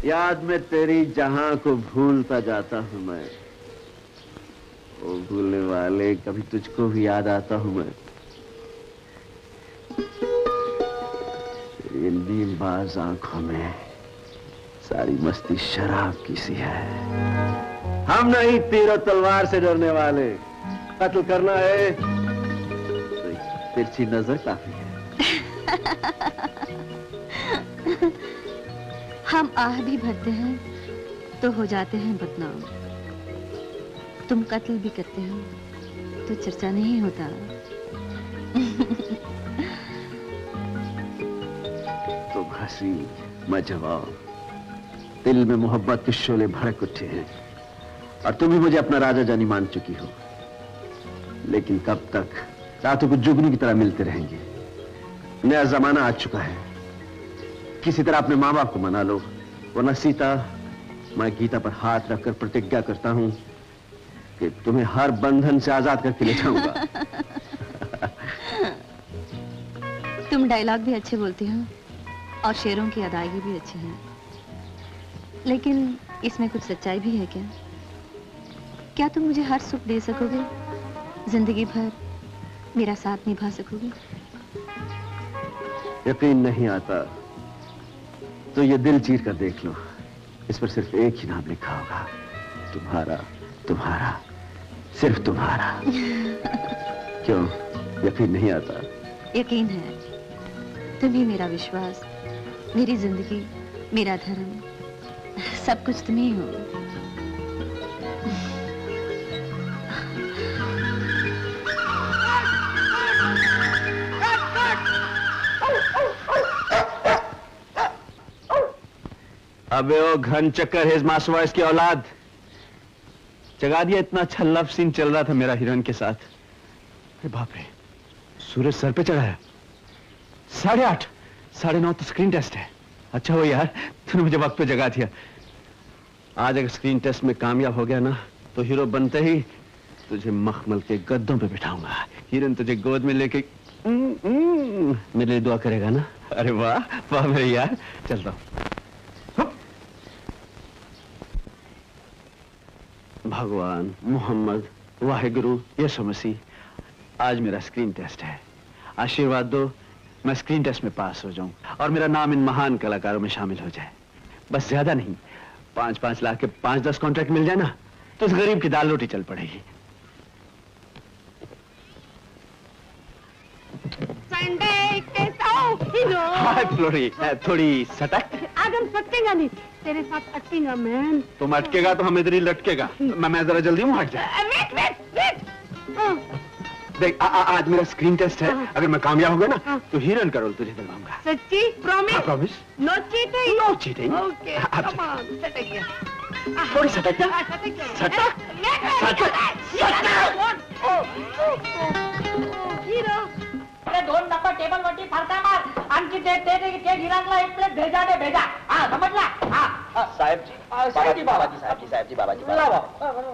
याद में तेरी जहां को भूलता जाता हूं मैं, वो भूलने वाले कभी तुझको भी याद आता हूं मैं। तेरी नीलबाज आंखों में सारी मस्ती शराब की सी है। हम नहीं तीर और तलवार से डरने वाले, कत्ल करना है तो तिरछी नजर काफी है। हम आह भी भरते हैं तो हो जाते हैं बदनाम। तुम कत्ल भी करते हो तो चर्चा नहीं होता। तुम हंसी मैं जवाब, दिल में मोहब्बत के शोले भड़क उठे हैं और तुम भी मुझे अपना राजा जानी मान चुकी हो। लेकिन कब तक रातों को जुगनू की तरह मिलते रहेंगे? नया जमाना आ चुका है, किसी तरह अपने माँ बाप को मना लो, वरना सीता, मैं गीता पर हाथ रखकर प्रतिज्ञा करता हूं कि तुम्हें हर बंधन से आजाद करके ले जाऊंगा। तुम डायलॉग भी अच्छे बोलते हो और शेरों की अदायगी भी अच्छी है, लेकिन इसमें कुछ सच्चाई भी है क्या? क्या तुम मुझे हर सुख दे सकोगे? जिंदगी भर मेरा साथ निभा सकोगे? यकीन नहीं आता तो ये दिल चीर कर देख लो, इस पर सिर्फ एक ही नाम लिखा होगा, तुम्हारा, तुम्हारा, सिर्फ तुम्हारा। क्यों यकीन नहीं आता? यकीन है। तुम ही मेरा विश्वास, मेरी जिंदगी, मेरा धर्म, सब कुछ तुम ही हो। अबे ओ घन चक्कर हिज मासवाइस की औलाद, जगा दिया। इतना अच्छा लव सीन चल रहा था मेरा हीरोइन के साथ। अरे बाप रे, सूरज सर पे चढ़ा है। 8:30, 9:30 तो स्क्रीन टेस्ट है। अच्छा हो यार, तूने मुझे वक्त पे जगा दिया। आज अगर स्क्रीन टेस्ट में कामयाब हो गया ना, तो हीरो बनते ही तुझे मखमल के गद्दों पे बिठाऊंगा। हीरोइन तुझे गोद में लेके मेरे लिए दुआ करेगा ना? अरे वाह वाह मेरे यार, चलता हूं। भगवान, मोहम्मद, वाहिगुरु, यीशु मसीह, आज मेरा स्क्रीन टेस्ट है। आशीर्वाद दो मैं स्क्रीन टेस्ट में पास हो जाऊं और मेरा नाम इन महान कलाकारों में शामिल हो जाए। बस ज्यादा नहीं, 5-5 लाख के 5-10 कॉन्ट्रैक्ट मिल जाए ना, तो उस गरीब की दाल रोटी चल पड़ेगी। संडे के हाय फ्लोरी, थोड़ी सटक। आज हम सटकेगा नहीं, तेरे साथ अटकेगा मैन। तुम अटकेगा तो हम इधर ही लटकेगा। मैं जरा जल्दी हूँ, हट जाए। Wait wait wait. देख आज मेरा स्क्रीन टेस्ट है, अगर मैं कामयाब हो गया ना तो हीरोइन का रोल तुझे दिलवाऊंगा। सच्ची? Promise? Promise. No cheating? No cheating. Okay come on, सटक गया। थोड़ी सटक जा। सटक हीरो अरे 2 नंबर टेबल वरती फरका मार, आणखी ते गिराकला 1 प्लेट भेजा दे, भेजा। हाँ समझला? हाँ साहब जी, साहब जी, बाबा जी,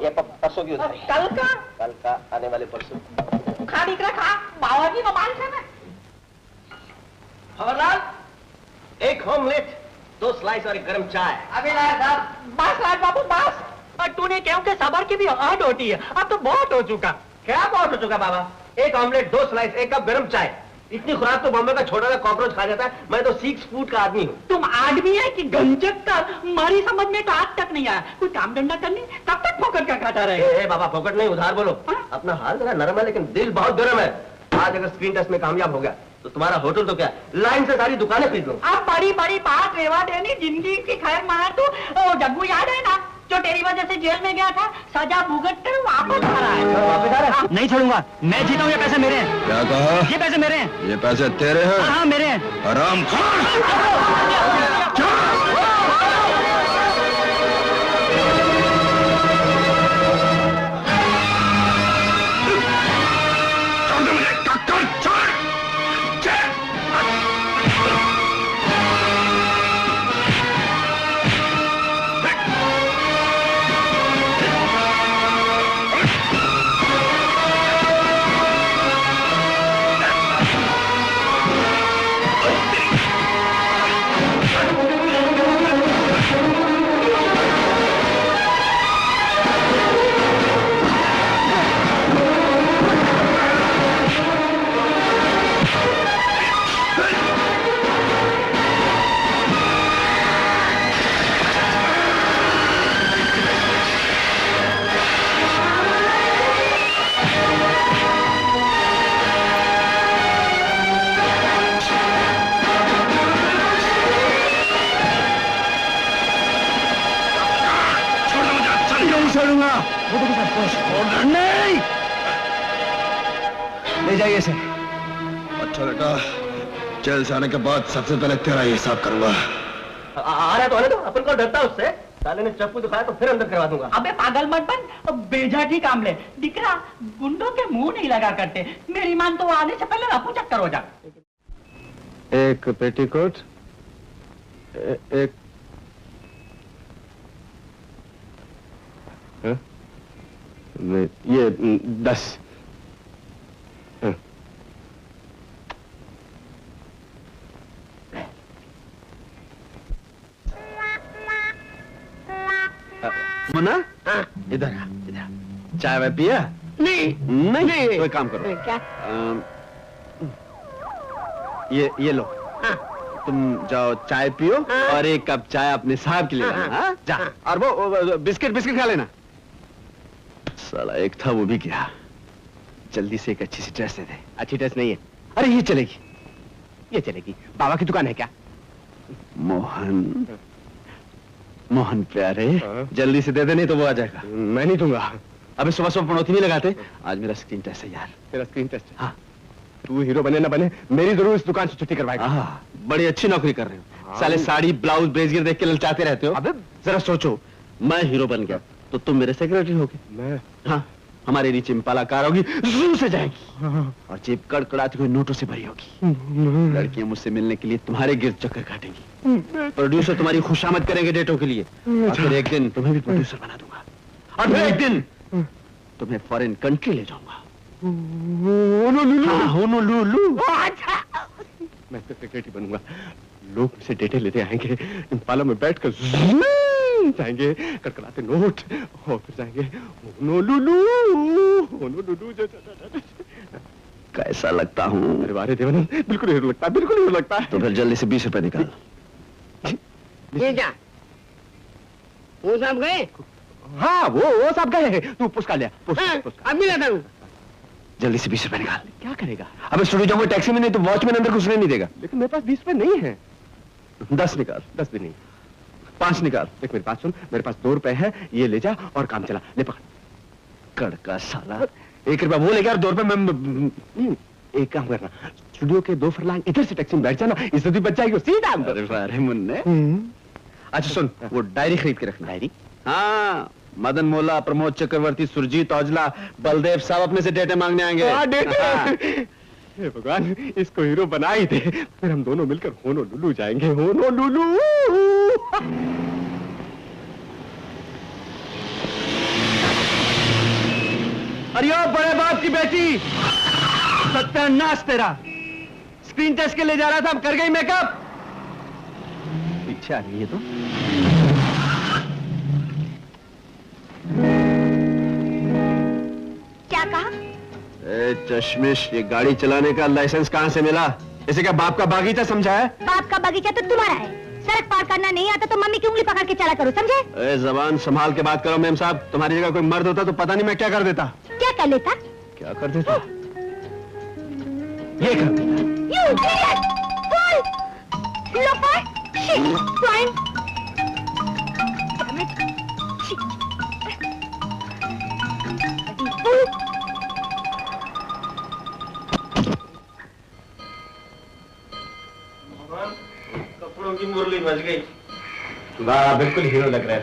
ये परसों की उधारी। कल का आने वाले परसों। खा दिख रहा, खा बाबाजी को माल खाना। खबरदार, 1 ऑमलेट, 2 स्लाइस और 1 गरम चाय। अभी लाया साहब। बस लाया बाबू बस। और तूने क्यों के सबर की भी हद होती है, अब तो बहुत हो चुका। क्या बहुत हो चुका बाबा? 1 ऑमलेट, 2 स्लाइस, 1 कप गरम चाय। इतनी खुराक तो बॉम्बे का छोटा सा कॉकरोच खा जाता है। मैं तो 6 फुट का आदमी हूँ। तुम आदमी है कि गंजक का? हमारी समझ में तो आज तक नहीं आया। कोई काम धंधा करनी, कब तक फोकट का खाता रहे? बाबा फोकट नहीं, उधार बोलो। अपना हाल जरा नरम है लेकिन दिल बहुत गर्म है। आज अगर स्क्रीन टेस्ट में कामयाब हो गया तो तुम्हारा होटल तो क्या, लाइन से सारी दुकानें खरीद लो। अब बड़ी बड़ी बात रेवा देनी, जिंदगी की खैर माना। तू जग्गू याद है ना, जो तेरी वजह से जेल में गया था, सजा भुगत कर वापस आ रहा है। वापस आ रहा है? नहीं छोड़ूंगा, मैं जीता हूँ। ये पैसे मेरे हैं। क्या कहा? ये पैसे मेरे हैं। ये पैसे तेरे हैं? हाँ मेरे हैं। हराम नहीं, ले जाइए इसे। अच्छा बेटा, जेल से आने के बाद सबसे पहले तेरा ही हिसाब करूंगा। आ रहा तो आने दो, अपन को डरता उससे। साले ने चप्पू दिखाया तो फिर अंदर करवा दूंगा। अबे पागल मत बन, बेझाठी काम ले। दिकरा गुंडों के मुंह नहीं लगा करते। मेरी मान तो आने से पहले रफू चक्कर हो जा। एक पेटीकोट, एक ये 10। मुन्ना, इधर आ, इधर। चाय वाय पिया? नहीं। तो एक काम करो। क्या? ये लो। तुम जाओ चाय पियो और एक कप चाय अपने साहब के लिए लाना। हाँ? जा। और वो बिस्किट खा लेना। साला एक था वो भी गया। जल्दी से एक अच्छी सी ड्रेस दे दे। अच्छी ड्रेस नहीं है। अरे ये चलेगी। ये चलेगी। बाबा की दुकान है क्या? मोहन प्यारे, जल्दी से दे दे, नहीं तो वो आ जाएगा। मैं नहीं दूंगा। अबे सुबह पनौती नहीं लगाते। आज मेरा स्क्रीन टेस्ट है यार। तेरा स्क्रीन टेस्ट? हाँ। तू हीरो बने ना बने, मेरी जरूर इस दुकान से छुट्टी करवाएगा। हाँ, बड़ी अच्छी नौकरी कर रहे हो। साले साड़ी, ब्लाउज, ब्रेजगिर देख के ललचाते रहते हो। अबे जरा सोचो, मैं हीरो बन गया तो तुम मेरे सेक्रेटरी होगे। मैं? हाँ, हमारी नीचे इम्पाला कार होगी, जू से जाएगी और जेब कड़कड़ाती हुई नोटों से भरी होगी। लड़कियां मुझसे मिलने के लिए तुम्हारे गिर्द चक्कर काटेंगी। प्रोड्यूसर तुम्हारी खुशामद करेंगे डेटों के लिए। और फिर एक दिन तुम्हें भी प्रोड्यूसर बना दूंगा। और फिर एक दिन तुम्हें फॉरेन कंट्री ले जाऊंगा। होनोलुलु। मैं तो सेक्रेटरी बनूंगा। लोग मुझसे डेटे लेते आएंगे, इम्पाला में बैठकर जाएंगे, कड़कड़ाते नोट, और फिर जाएंगे होनोलुलु। कैसा लगता हूँ? अरे वारे देवानंद, बिल्कुल हीरो लगता है, बिल्कुल हीरो लगता है। तो फिर जल्दी से 20 रुपए निकाल। ये क्या? वो सब गए? हाँ, वो सब गए हैं। तू पुस्का लिया। अभी लाता हूँ। जल्दी से 20 रुपए निकाल। क्या करेगा? अबे स्टूडियो जाऊंगा टैक्सी में, नहीं तो वॉचमैन अंदर घुसने नहीं देगा। लेकिन मेरे पास 20 रुपए नहीं है। 10 निकाल। 10 भी नहीं। 5 निकाल। देख मेरी बात सुन, मेरे पास 2 रुपए है, ये ले जा और काम चला। ले पकड़। कड़का साला। 1 रुपया वो लेकर 2 रुपए मैं। एक काम करना, स्टूडियो के 2 फरलांग इधर से टैक्सी में बैठ जाना, इज्जत भी बच जाएगी, सीधा अंदर। अरे मुन्ने। अच्छा सुन, वो डायरी खरीद के रखना। डायरी? हाँ, मदन मोला, प्रमोद चक्रवर्ती, सुरजीत औजला, बलदेव साहब अपने से डेटे मांगने आएंगे। हे भगवान, इसको हीरो बना ही दे, फिर हम दोनों मिलकर होनोलुलु जाएंगे। होनोलुलु। अरे ओ बड़े बाप की बेटी, सत्यानाश तेरा। स्क्रीन टेस्ट के लिए जा रहा था, अब कर गई मेकअप। पीछे आ रही है तो। क्या कहा? ए चश्मिश, ये गाड़ी चलाने का लाइसेंस कहाँ से मिला? इसे क्या बाप का बागीचा समझा है? बाप का बगीचा तो तुम्हारा है। सड़क पार करना नहीं आता तो मम्मी की उंगली पकड़ के चला करो, समझे? ए जबान संभाल के बात करो मेम साहब। तुम्हारी जगह कोई मर्द होता तो पता नहीं मैं क्या कर देता। क्या कर लेता? क्या कर देता? ये कर देता। You idiot! Fool! Loafer! Shit! Swine! Damn it! Shit! Fool! कपड़ों की मुरली बज गई। वाह, बिल्कुल हीरो लग रहा है।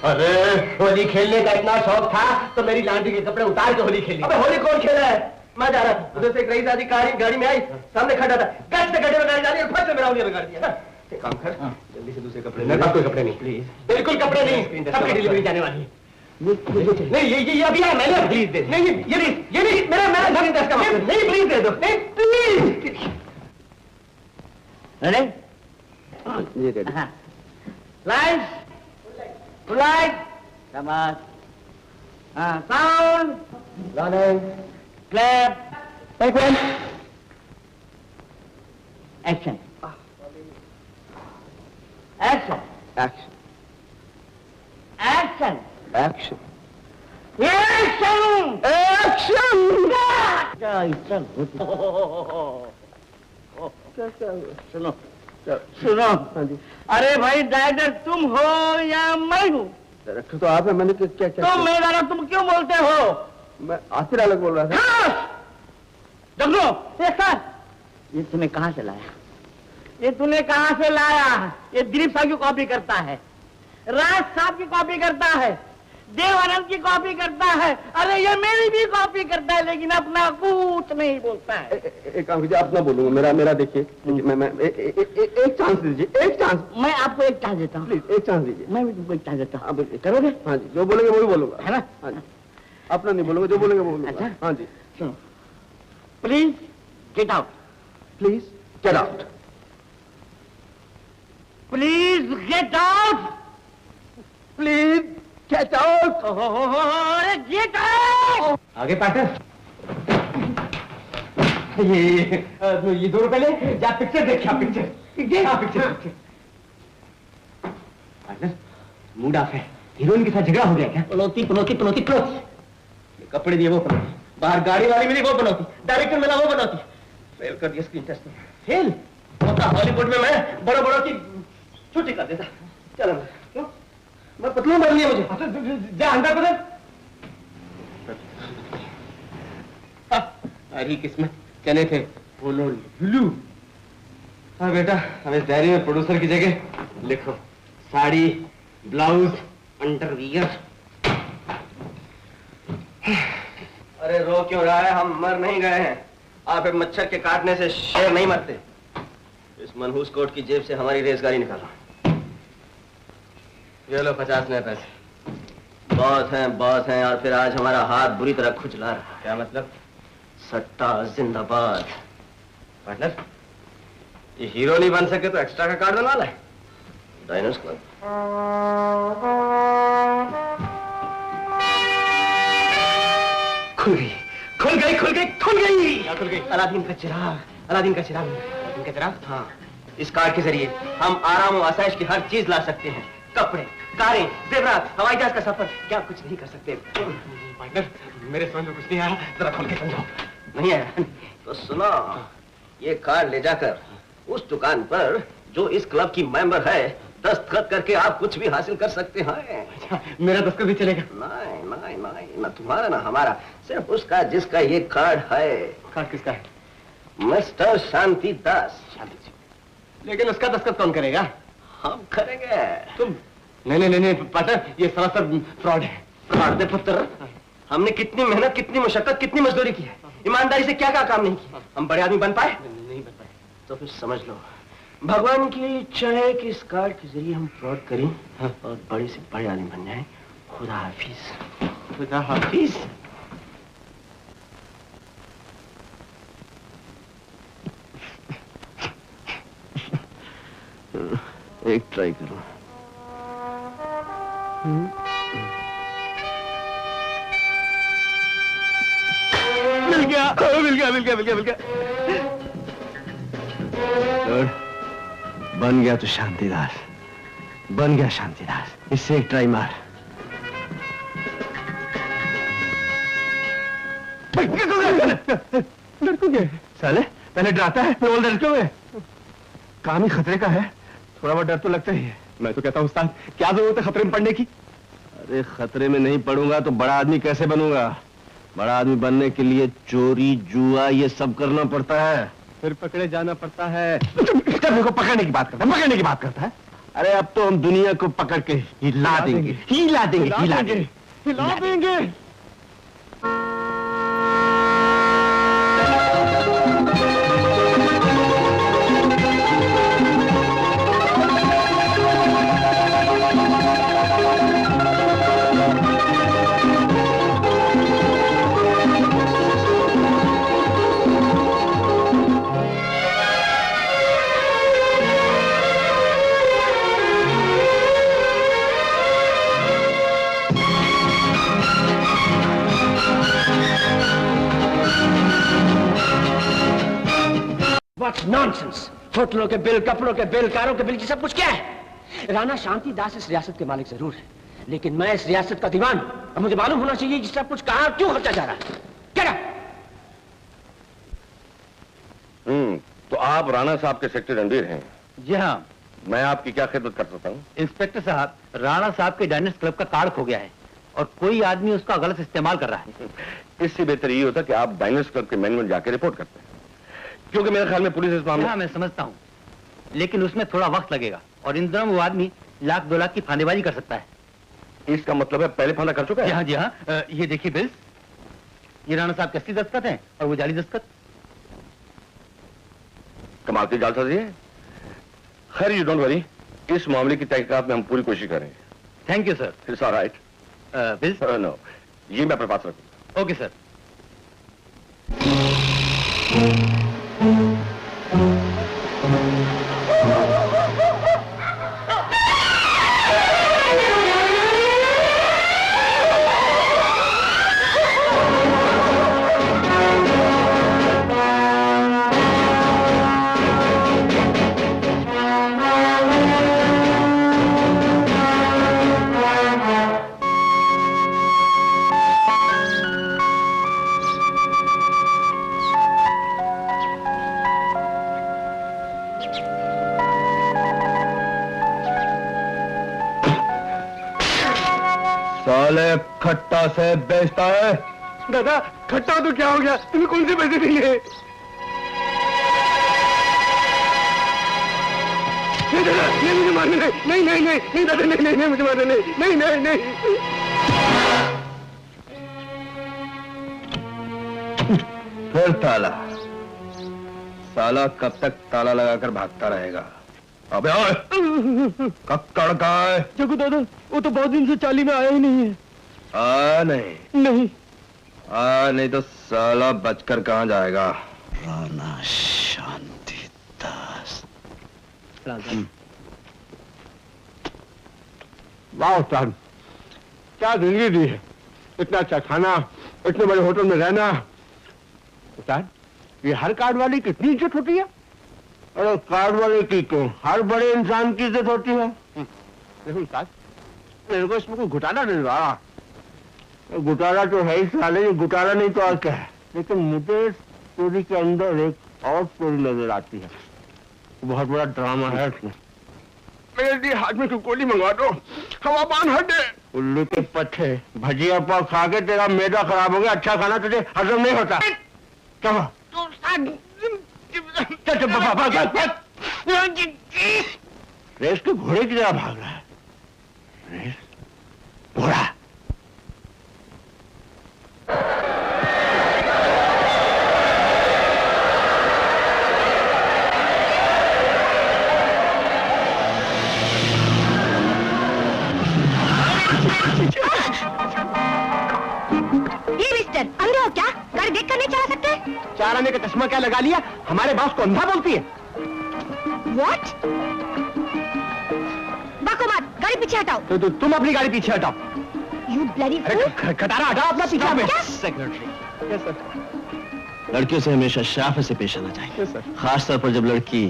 अरे होली खेलने का इतना शौक था तो मेरी लांडी के कपड़े उतार के होली खेली। अबे होली कौन खेला है? मैं जा रहा था, उधर से एक रईस आदि गाड़ी में आई, सामने खड़ा था, गट से गड्ढे में गाड़ी डाली और फट से मेरा उंगली बिगाड़ दिया। एक काम कर, जल्दी से दूसरे कपड़े। मेरे पास कोई कपड़े नहीं, प्लीज। बिल्कुल कपड़े नहीं, सबकी डिलीवरी जाने वाली है। नहीं, ये अभी आया, मैंने प्लीज दे। नहीं, ये नहीं, मेरा नहीं, प्लीज दे दो। नहीं, प्लीज। अरे ये दे दो। Lights! Light! Come on. Sound! Running. Clap! Sequence. Action! Action! Action. Action! Action. Action! Action. सुनो, सुनो। अरे भाई डायरेक्टर तुम हो या मैं हूँ? डायरेक्टर तो आप है, मैंने क्या क्या तो मैं डायरेक्टर तुम क्यों बोलते हो? मैं आखिर अलग बोल रहा था। जगनू, ये तूने कहां से लाया? ये तूने कहां से लाया? ये दिलीप साहब की कॉपी करता है, राज साहब की कॉपी करता है, देव आनंद की कॉपी करता है, अरे ये मेरी भी कॉपी करता है, लेकिन अपना कुछ नहीं बोलता है। एक काम कीजिए, आप ना बोलूंगा, मेरा देखिए, मैं एक चांस दीजिए, एक चांस। मैं आपको एक चांस देता हूँ, प्लीज एक चांस दीजिए। मैं भी तुमको एक चांस देता हूँ, आप करोगे? हाँ जी, जो बोलेंगे वो भी बोलूंगा, है ना? हाँ जी, अपना नहीं बोलूंगा, जो बोलेंगे वो बोलूंगा। अच्छा? हाँ जी। सुनो, please get out, please get out, please get out, please get out, अरे गेट आउट। आगे पार्टनर, ये 2 रुपए ले, जा पिक्चर देख, क्या पिक्चर। पार्टनर, मूड ऑफ है, हीरोइन के साथ झगड़ा हो गया क्या? पनौती कपड़े दिए वो पनौती, बाहर गाड़ी वाली मिली वो पनौती, डायरेक्टर मिला वो पनौती, फेल कर दिया स्क्रीन टेस्ट में। फेल होता हॉलीवुड में मैं बड़ों की छुट्टी कर देता। चलो क्यों, मैं पतलून बन लिया मुझे, जा अंदर बदल। अरे किस्मत चले थे बोलो लुलू। हाँ बेटा, अब इस डायरी में प्रोड्यूसर की जगह लिखो साड़ी, ब्लाउज, अंडरवियर। अरे रो क्यों रहा है? हम मर नहीं गए हैं। आप एक मच्छर के काटने से शेर नहीं मरते। इस मनहूस कोट की जेब से हमारी रेजगारी निकालो। ये लो 50 नए पैसे। बहुत हैं और फिर आज हमारा हाथ बुरी तरह खुजला रहा। क्या मतलब? सट्टा जिंदाबाद। पार्टनर, ये हीरो नहीं बन सके तो एक्स्ट्रा का कार्ड बनवा लाए। डायनोसॉर खुल गई। क्या खुल गई? अलादीन का चिराग। हाँ, इस कार्ड के जरिए हम आराम और आसाइश की हर चीज ला सकते हैं। कपड़े, कारें, जेवरात, हवाई जहाज का सफर, क्या कुछ नहीं कर सकते। पार्टनर, मेरे समझ में कुछ नहीं आया, जरा खोल के समझाओ। नहीं आया तो सुनो, ये कार्ड ले जाकर उस दुकान पर जो इस क्लब की मेंबर है, दस्तखत करके आप कुछ भी हासिल कर सकते हैं। अच्छा, मेरा दस्तखत भी चलेगा? नहीं, ना तुम्हारा ना हमारा, सिर्फ उसका जिसका ये कार्ड है। कार्ड किसका है? मिस्टर शांति दास। लेकिन उसका दस्तखत कौन करेगा? हम करेंगे। तुम? नहीं पार्टनर, ये सरासर फ्रॉड है। फ्रॉड है पुत्र। हमने कितनी मेहनत, कितनी मशक्कत, कितनी मजदूरी की है, ईमानदारी से क्या काम नहीं किया। हम बड़े आदमी बन पाए? नहीं बन पाए। तो फिर समझ लो, भगवान की इच्छा है कि इस कार्ड के जरिए हम फ्रॉड करें और बड़े से बड़े आदमी बन जाएं। खुदा हाफिज। एक ट्राई करो। मिल गया। बन गया तो शांतिदास, बन गया शांतिदास। इससे एक ट्राई मार। लड़कों के साले पहले डराता है, फिर बोल लड़कों के। काम ही खतरे का है, थोड़ा बहुत डर तो लगता ही है। मैं तो कहता हूँ उस्ताद, क्या जरूरत है खतरे में पड़ने की? अरे खतरे में नहीं पड़ूंगा तो बड़ा आदमी कैसे बनूंगा? बड़ा आदमी बनने के लिए चोरी, जुआ, ये सब करना पड़ता है, फिर पकड़े जाना पड़ता है। को पकड़ने की बात करता है। अरे अब तो हम दुनिया को पकड़ के हिला देंगे। नॉनसेंस। होटलों के बिल, कपड़ों के बिल, कारों के बिल, ये सब कुछ क्या है? राणा शांति दास इस रियासत के मालिक जरूर है, लेकिन मैं इस रियासत का दीवान। अब मुझे मालूम होना चाहिए कि सब कुछ कहां क्यों खर्चा जा रहा है। क्या? तो आप राणा साहब के सेक्रेटरी रणबीर हैं? जी हाँ, मैं आपकी क्या खिदमत कर सकता हूँ? इंस्पेक्टर साहब, राणा साहब के डाइनर्स क्लब का कार्ड खो गया है और कोई आदमी उसका गलत इस्तेमाल कर रहा है। इससे बेहतर ये होता कि आप डाइनर्स क्लब के मैनेजमेंट जाके रिपोर्ट करते हैं, क्योंकि मेरे ख्याल में पुलिस इस मामले। हाँ, मैं समझता हूँ, लेकिन उसमें थोड़ा वक्त लगेगा और इन दिनों वो आदमी लाख 2 लाख की फांदेबाजी कर सकता है। इसका मतलब है पहले फांदा कर चुका है? जी हाँ, जी हाँ। ये देखिए बिल्स, ये राणा साहब के असली दस्तखत हैं और वो जाली दस्तखत। कमाल की जालसाजी है। खैर, यू डोंट वरी, इस मामले की तहकीकात में हम पूरी कोशिश करेंगे। Thank you sir. It's alright. Bills? No, ये मैं अपने पास रखूंगा। Okay sir. साले खट्टा से बेचता है। दादा, खट्टा तो क्या हो गया? तुम्हें कौन से पैसे देंगे? नहीं दादा, नहीं मुझे मारने नहीं, नहीं नहीं नहीं नहीं दादा, नहीं नहीं नहीं मुझे मारने नहीं, नहीं नहीं नहीं। फिर ताला। साला कब तक ताला लगाकर भागता रहेगा? अबे ओए, कक्कड़ कहाँ है? जगू दादा, वो तो बहुत दिन से चाली में आया ही नहीं है। नहीं नहीं। नहीं तो साला बचकर कहाँ जाएगा? राणा शांति दास। वाह उस्ताद, क्या जिंदगी दी है। इतना अच्छा खाना, इतने बड़े होटल में रहना। उस्ताद, ये हर कार्ड वाली कितनी इज्जत होती है? अरे कार्ड वाले की क्यों, हर बड़े इंसान की इज्जत होती है। देखो उस्ताद, मेरे को इसमें कोई घुटाला नहीं रहा। घुटाला तो है ही साले, ये घुटाला नहीं तो और क्या है। लेकिन मुझे इस स्टोरी के अंदर एक और स्टोरी नजर आती है। बहुत बड़ा ड्रामा है इसमें। मेरे लिए हाथ में गोली मंगवा दो, हवा पान हट दे। उल्लू के पट्टे, भजिया पाव खा के तेरा मैदा खराब हो गया। अच्छा खाना तुझे हजम नहीं होता। क्या हुआ? रेस के घोड़े की तरह भाग रहा है। रेस घोड़ा। ये मिस्टर, अंधे हो क्या? गाड़ी देख कर नहीं चला सकते? 4 आने का चश्मा क्या लगा लिया? हमारे बॉस को अंधा बोलती है। What? बाको मत, गाड़ी पीछे हटाओ। तो तुम अपनी गाड़ी पीछे हटाओ। You bloody fool! खटारा हटाओ अपना पीछे में। सेक्रेटरी, लड़कियों से हमेशा शराफत से पेश आना चाहिए, खासतौर पर जब लड़की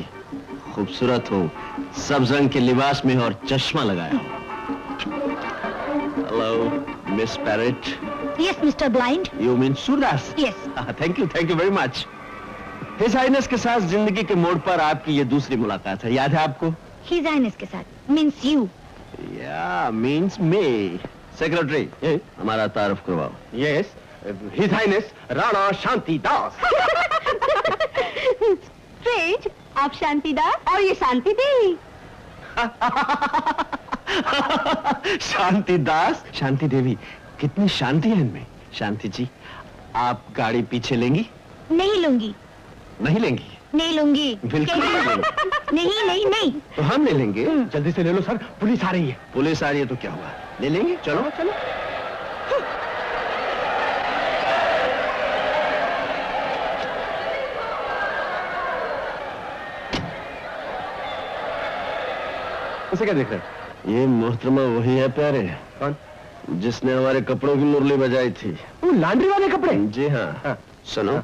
खूबसूरत हो, सब्ज रंग के लिबास में हो और चश्मा लगाया हो। Hello Miss Parrot. Yes, Mr. Blind. You mean Surdas? Yes. Thank you very much. His highness के साथ जिंदगी के मोड़ पर आपकी ये दूसरी मुलाकात है, याद है आपको? His Highness के साथ means you. या मीन्स मे। सेक्रेटरी, हमारा तारुफ करवाओ। Yes, his highness Rana Shanti दास। Strange, आप शांति दास और ये शांति देवी। शांति दास, शांति देवी, कितनी शांति है इनमें। शांति जी, आप गाड़ी पीछे लेंगी? नहीं लूंगी। नहीं लेंगी? नहीं लूंगी। बिल्कुल नहीं लेंगी। नहीं नहीं नहीं। तो हम ले लेंगे। जल्दी से ले लो सर, पुलिस आ रही है। पुलिस आ रही है तो क्या हुआ, ले लेंगे। चलो चलो। उसे क्या देख रहे हैं? ये मोहतरमा वही है प्यारे। कौन? जिसने हमारे कपड़ों की मुरली बजाई थी। वो लॉन्ड्री वाले कपड़े? जी हाँ। सुनो,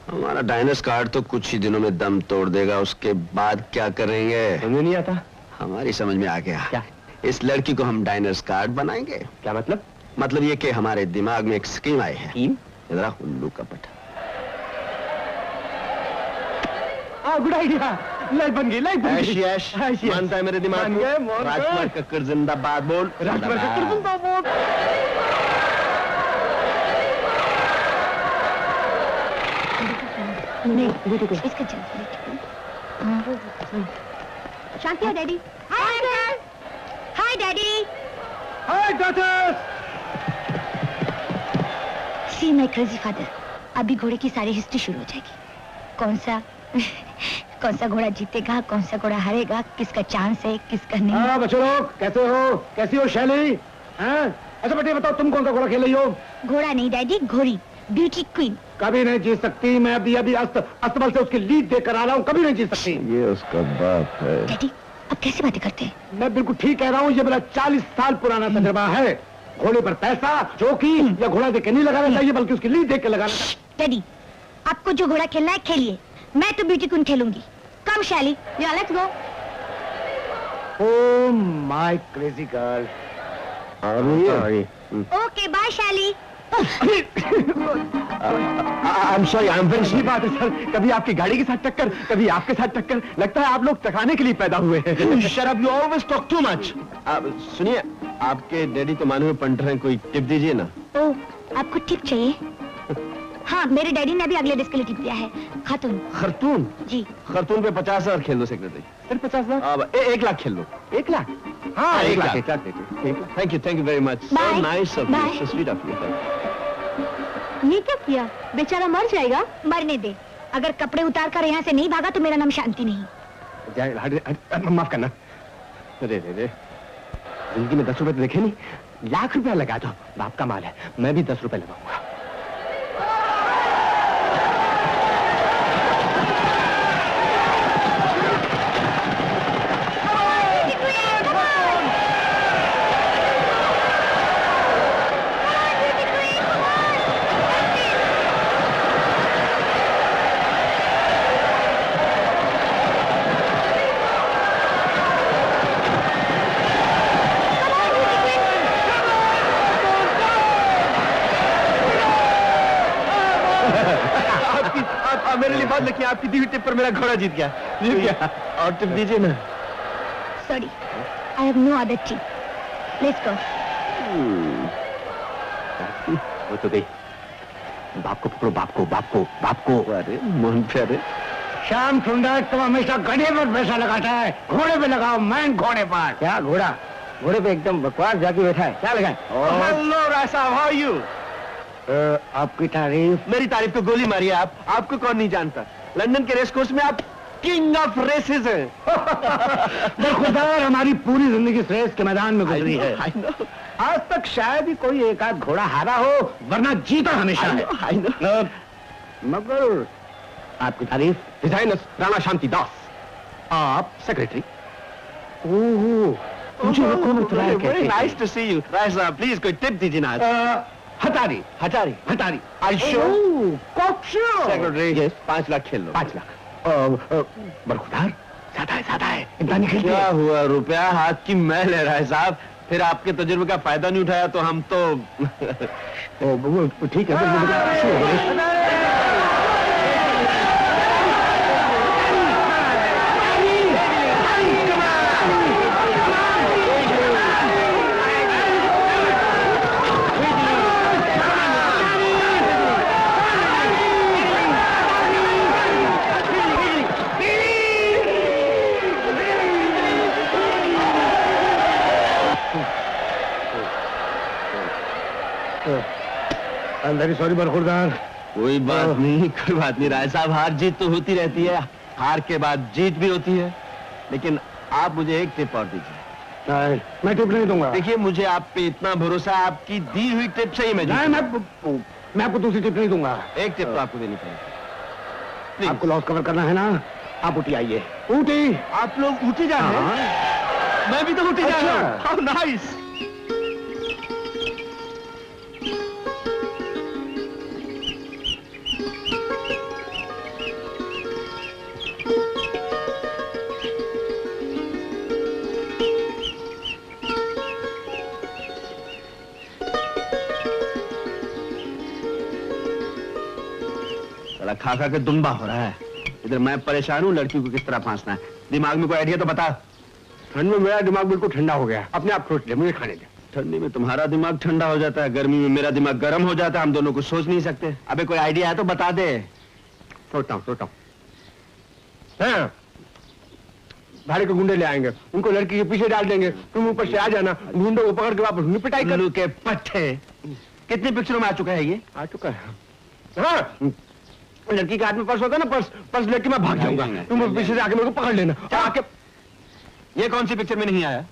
हमारा डाइनर्स कार्ड तो कुछ ही दिनों में दम तोड़ देगा, उसके बाद क्या करेंगे? समझ नहीं आता। हमारी समझ में आ गया। क्या? इस लड़की को हम डाइनर्स कार्ड बनाएंगे। क्या मतलब? मतलब ये कि हमारे दिमाग में एक स्कीम आई है। स्कीम? जरा उल्लू कपट। Good idea. लाइफ बन गई, लाइफ बन ऐश गई। ऐश मानता है मेरे दिमाग बन को। गए, मोहन राजकुमार कक्कर जिंदाबाद बोल। राजकुमार कक्कर जिंदाबाद। नहीं इसका चल शांति हो daddy. Hi uncle. Hi daddy. Hi doctor. See my crazy father, अभी घोड़े की सारी हिस्ट्री शुरू हो जाएगी। कौन सा घोड़ा जीतेगा, कौन सा घोड़ा हारेगा, किसका चांस है, किसका नहीं। हाँ बच्चों लोग, कैसे हो, कैसी हो शैली? हाँ? अच्छा बेटे बताओ, तुम कौन सा घोड़ा खेल रही हो? घोड़ा नहीं डैडी, घोड़ी, ब्यूटी क्वीन। कभी नहीं जीत सकती। मैं अभी अस्तबल से उसकी लीड देकर आ रहा हूँ, कभी नहीं जीत सकती। ये उसका बाप है। डैडी अब कैसे बातें करते हैं? मैं बिल्कुल ठीक कह रहा हूँ, ये मेरा 40 साल पुराना तजुर्बा है। घोड़े पर पैसा जोकी या घोड़ा देख के नहीं लगाना चाहिए, बल्कि उसकी लीड देख के लगाना चाहिए। डैडी आपको जो घोड़ा खेलना है खेलिए, मैं तो beauty queen खेलूंगी। Come Shaili, yeah let's go. Oh my crazy girl. Okay bye Shaili. I'm sorry, I'm very sorry। बात है सर, कभी आपकी गाड़ी के साथ टक्कर, कभी आपके साथ टक्कर। लगता है आप लोग टकराने के लिए पैदा हुए हैं। Shut up, you always talk too much। सुनिए, आपके डैडी तो माने हुए पंटर हैं, कोई टिप दीजिए ना। ओह आपको टिप चाहिए? हाँ मेरे डैडी ने भी अगले डिस्क के लिए टिप दिया है। खातून। खरतून? जी। खरतून पे 50,000 खेल दो सेक्रेटरी। फिर 50 लाख? अब 1 लाख खेल लो। 1 लाख? हाँ 1 lakh. Thank you very much. Bye. Nice of Bye. You, so sweet of you. ये क्या किया? बेचारा मर जाएगा। मरने दे, अगर कपड़े उतार कर यहाँ से नहीं भागा तो मेरा नाम शांति नहीं। माफ करना। अरे जिंदगी में 10 रुपए तो देखे नहीं, लाख रुपया लगा दो, बाप का माल है। मैं भी 10 रुपए लगाऊंगा। मेरे लिए बात लिखिए, आपकी दी हुई टिप पर मेरा घोड़ा जीत गया। और टिप दीजिए ना। Sorry, I have no other tip. Let's go. वो तो गई। बाप को पकड़ो, बाप को। अरे मोहन प्यारे, श्याम सुंदर, तुम हमेशा गधे पर पैसा लगाता है, घोड़े पे लगाओ। मैं घोड़े पर। क्या घोड़ा? घोड़े पे एकदम बकवास जाके बैठा है। क्या लगाए? हेलो राय साहब, हाउ आर यू? आपकी तारीफ। मेरी तारीफ को गोली मारी है आपको कौन नहीं जानता? लंदन के रेस कोर्स में आप किंग ऑफ रेसेस हैं। खुदार हमारी पूरी जिंदगी रेस के मैदान में गुजरी है। I know. आज तक शायद ही कोई एक आध घोड़ा हारा हो, वरना जीता हमेशा है। I know. मगर आपकी तारीफ। डिजाइनर राणा शांति दास। आप सेक्रेटरी? मुझे very nice to see you. Rai साहब प्लीज कोई टिप दीजिए ना। हटारी। आई श्योर कॉकशो। सेक्रेटरी 5 लाख खेल लो। 5 लाख। बरखुदार, ज्यादा है, इतना नहीं खेलते। क्या हुआ, रुपया हाथ की मैल है राय साहब। फिर आपके तजुर्बे का फायदा नहीं उठाया तो हम तो ठीक है। वेरी सॉरी बरखुरदार। कोई बात नहीं राय साहब, हार जीत तो होती रहती है, हार के बाद जीत भी होती है। लेकिन आप मुझे एक टिप और दीजिए। मैं टिप नहीं दूंगा। देखिए मुझे आप पे इतना भरोसा है, आपकी दी हुई टिप से ही मैं मैं आपको दूसरी टिप नहीं दूंगा। एक टिप तो आपको देनी पड़ेगी। आपको लॉस कवर करना है ना? आप ऊटी आइए। ऊटी? आप लोग ऊटी जा रहे हैं? मैं भी तो ऊटी जा रहा हूँ। How nice. खा के दुम्बा हो रहा है। इधर मैं परेशान हूँ, लड़की को किस तरह फांसना है। दिमाग में कोई आइडिया तो बता। ठंड में मेरा दिमाग बिल्कुल ठंडा हो गया, अपने आप सोच ले, मुझे खाने दे। ठंडी में तुम्हारा दिमाग ठंडा हो जाता है, गर्मी में मेरा दिमाग गर्म हो जाता है, हम दोनों कुछ सोच नहीं सकते। अबे कोई आइडिया है तो बता दे। सोचता हूँ। हाँ, भाड़े के गुंडे ले आएंगे, उनको लड़की के पीछे डाल देंगे, तुम ऊपर से आ जाना, गुंडों को पकड़ के वापस पिटाई कर। उल्लू के पट्टे, कितनी पिक्चरों में आ चुका है ये? आ चुका है। हाँ, लड़की के हाथ में पर्स होता है ना, पर्स लेके मैं भाग जाऊंगा, तुम पीछे से आके मेरे को पकड़ लेना। आके ये कौन सी पिक्चर में नहीं आया?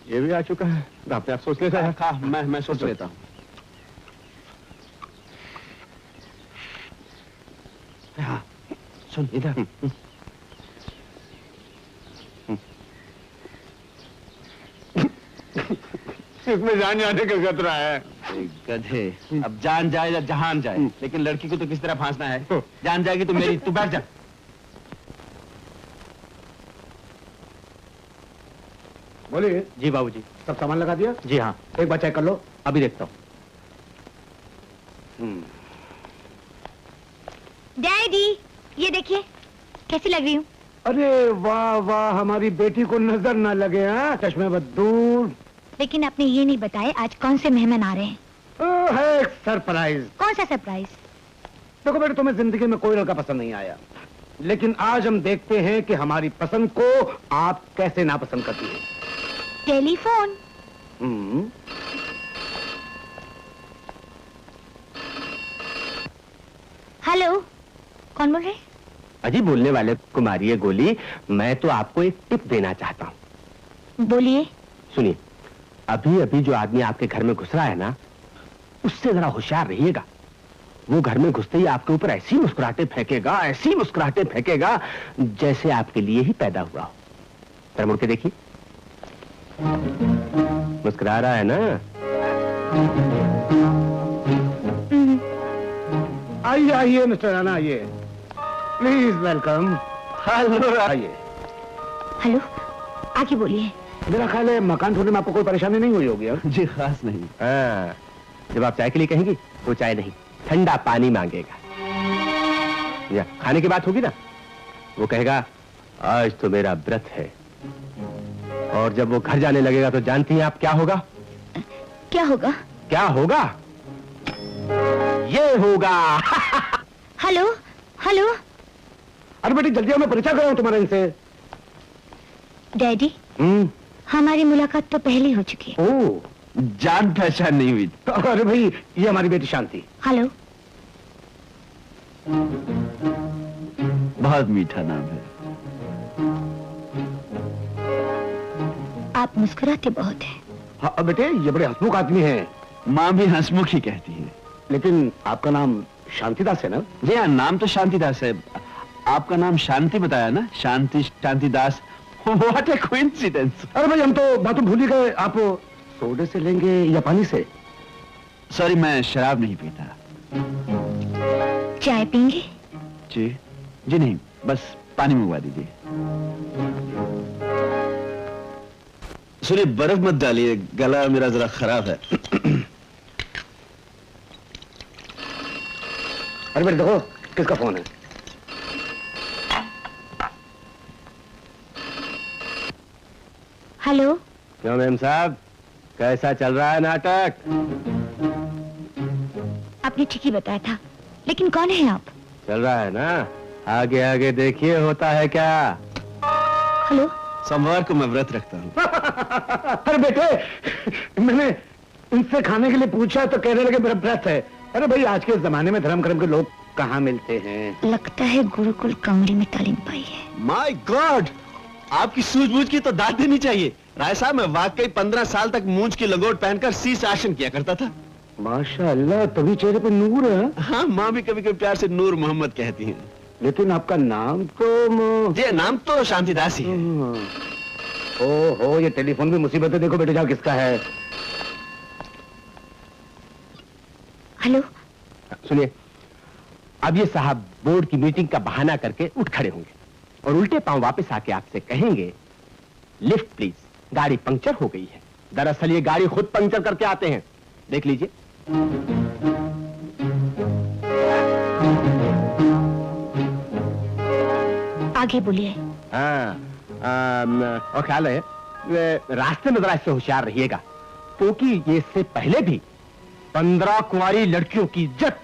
ये भी आ चुका है, आपने आप सोच लेता है। मैं सोच लेता हूँ। हाँ, सुन इधर। इसमें जान जाने का खतरा है। गधे, अब जान जाए या जहान जाए, लेकिन लड़की को तो किस तरह फांसना है। जान जाएगी तो मेरी, तू बैठ जा। बोलिए। जी बाबूजी। सब सामान लगा दिया? जी हाँ। एक बार चेक कर लो। अभी देखता हूँ। डैडी, ये देखिए कैसी लग रही हूँ। अरे वाह वाह, हमारी बेटी को नजर ना लगे। हाँ, चश्मे बदूर। लेकिन आपने ये नहीं बताया आज कौन से मेहमान आ रहे हैं। है एक सरप्राइज। कौन सा सरप्राइज? देखो बेटे, तुम्हें जिंदगी में कोई लड़का पसंद नहीं आया, लेकिन आज हम देखते हैं कि हमारी पसंद को आप कैसे नापसंद करती हैं। टेलीफोन। हेलो, कौन बोल रहे? अजी बोलने वाले कुमारी गोली, मैं तो आपको एक टिप देना चाहता हूँ। बोलिए। सुनिए, अभी अभी जो आदमी आपके घर में घुस रहा है ना, उससे जरा होशियार रहिएगा। वो घर में घुसते ही आपके ऊपर ऐसी मुस्कुराहटें फेंकेगा, ऐसी मुस्कुराहटें फेंकेगा जैसे आपके लिए ही पैदा हुआ हो। जरा मुड़ के देखिए, मुस्कुरा रहा है ना? आइए आइए मिस्टर राणा, आइए प्लीज, वेलकम। हेलो, आइए। हेलो, आगे बोलिए। मेरा ख्याल है मकान छोड़ने में आपको कोई परेशानी नहीं हुई होगी। जी खास नहीं। हाँ, जब आप चाय के लिए कहेंगी तो चाय नहीं, ठंडा पानी मांगेगा। या खाने की बात होगी ना, वो कहेगा आज तो मेरा व्रत है। और जब वो घर जाने लगेगा तो जानती हैं आप क्या होगा? क्या होगा? क्या होगा? ये होगा। Hello hello. अरे बेटी जल्दी आओ, मैं परिचय कराऊं तुम्हारे इनसे। डैडी, हमारी मुलाकात तो पहले हो चुकी है। ओह, जान पहचान नहीं हुई। अरे भाई, ये हमारी बेटी शांति। हेलो। बहुत मीठा नाम है। आप मुस्कुराते बहुत हैं। हाँ बेटे, ये बड़े हंसमुख आदमी हैं। माँ भी हंसमुख ही कहती है। लेकिन आपका नाम शांतिदास है ना? जी हाँ, नाम तो शांतिदास है। आपका नाम शांति बताया ना, शांतिदास। What A coincidence. अरे भाई, हम तो बात भूल ही गए। आप सोडे से लेंगे या पानी से? सॉरी, मैं शराब नहीं पीता। चाय पीएंगे? जी नहीं, बस पानी मंगवा दीजिए। सुनिए, बर्फ मत डालिए, गला मेरा जरा खराब है। अरे बेटे देखो, किसका फोन है? हेलो। क्यों मैम साहब, कैसा चल रहा है नाटक? आपने ठीक ही बताया था, लेकिन कौन है आप? चल रहा है ना, आगे आगे देखिए होता है क्या। हेलो। सोमवार को मैं व्रत रखता हूँ। अरे बेटे, मैंने इनसे खाने के लिए पूछा तो कहने लगे मेरा व्रत है। अरे भाई, आज के जमाने में धर्म कर्म के लोग कहाँ मिलते हैं? लगता है गुरुकुल कमरे में तालीम पाई है। माय गॉड, आपकी सूझबूझ की तो दाद देनी चाहिए। राय साहब, मैं वाकई 15 साल तक मूंछ की लंगोट पहनकर शीश आसन किया करता था। माशाअल्लाह, तभी चेहरे पे नूर है। हाँ, माँ भी कभी कभी प्यार से नूर मोहम्मद कहती हैं। लेकिन आपका नाम तो जी, नाम तो शांतिदास ही है। ओहो, ये टेलीफोन भी मुसीबत है। देखो बेटे, जाओ किसका है। हेलो। सुनिए, अब ये साहब बोर्ड की मीटिंग का बहाना करके उठ खड़े होंगे और उल्टे पांव वापस आके आपसे कहेंगे लिफ्ट प्लीज, गाड़ी पंक्चर हो गई है। दरअसल ये गाड़ी खुद पंक्चर करके आते हैं, देख लीजिए। आगे बोलिए। और ख्याल है रास्ते में जरा इससे होशियार रहिएगा, क्योंकि ये इससे पहले भी 15 कुंवारी लड़कियों की इज्जत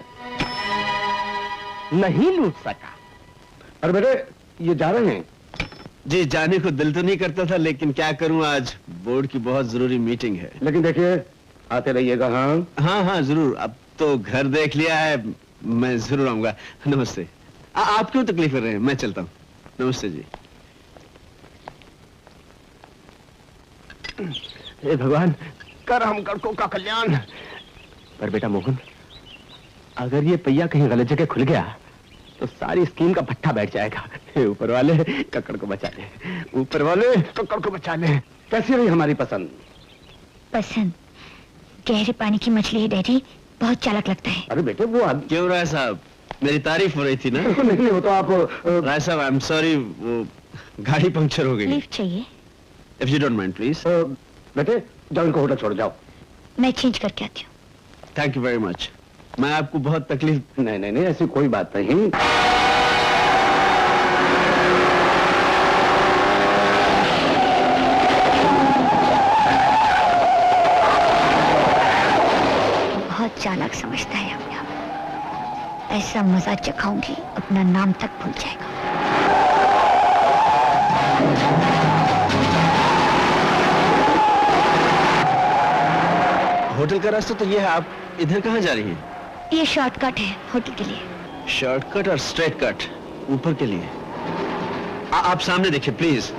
नहीं लूट सका। अरे बेटे ये जा रहे हैं? जी जाने को दिल तो नहीं करता था, लेकिन क्या करूं, आज बोर्ड की बहुत जरूरी मीटिंग है। लेकिन देखिए आते रहिएगा। हाँ हाँ हाँ जरूर, अब तो घर देख लिया है, मैं जरूर आऊंगा। नमस्ते। आप क्यों तकलीफ कर रहे हैं, मैं चलता हूँ। नमस्ते जी। हे भगवान कर हम गड़कों का कल्याण। पर बेटा मोहन, अगर ये पहिया कहीं गलत जगह खुल गया तो सारी स्कीम का भट्ठा बैठ जाएगा। हे ऊपर वाले कक्कड़ को बचा ले, ऊपर वाले कक्कड़ को बचा ले। कैसी रही हमारी पसंद? पसंद गहरे पानी की मछली है डैडी, बहुत चालाक लगता है। अरे बेटे वो क्यों राय साहब, मेरी तारीफ हो रही थी ना? नहीं हो तो आप राय साहब आई एम सॉरी, वो गाड़ी पंक्चर हो गई। लिफ्ट चाहिए? If you don't mind please. बेटे जाओ, इनको होटल छोड़ जाओ। मैं चेंज करके आती हूँ। Thank you very much. मैं आपको बहुत तकलीफ। नहीं नहीं नहीं, ऐसी कोई बात नहीं। बहुत चालाक समझता है अपने आप। ऐसा मजा चखाऊंगी अपना नाम तक भूल जाएगा। होटल का रास्ता तो ये है, आप इधर कहाँ जा रही हैं? ये शॉर्टकट है होटल के लिए। शॉर्टकट और स्ट्रेट कट ऊपर के लिए। आप सामने देखिए प्लीज।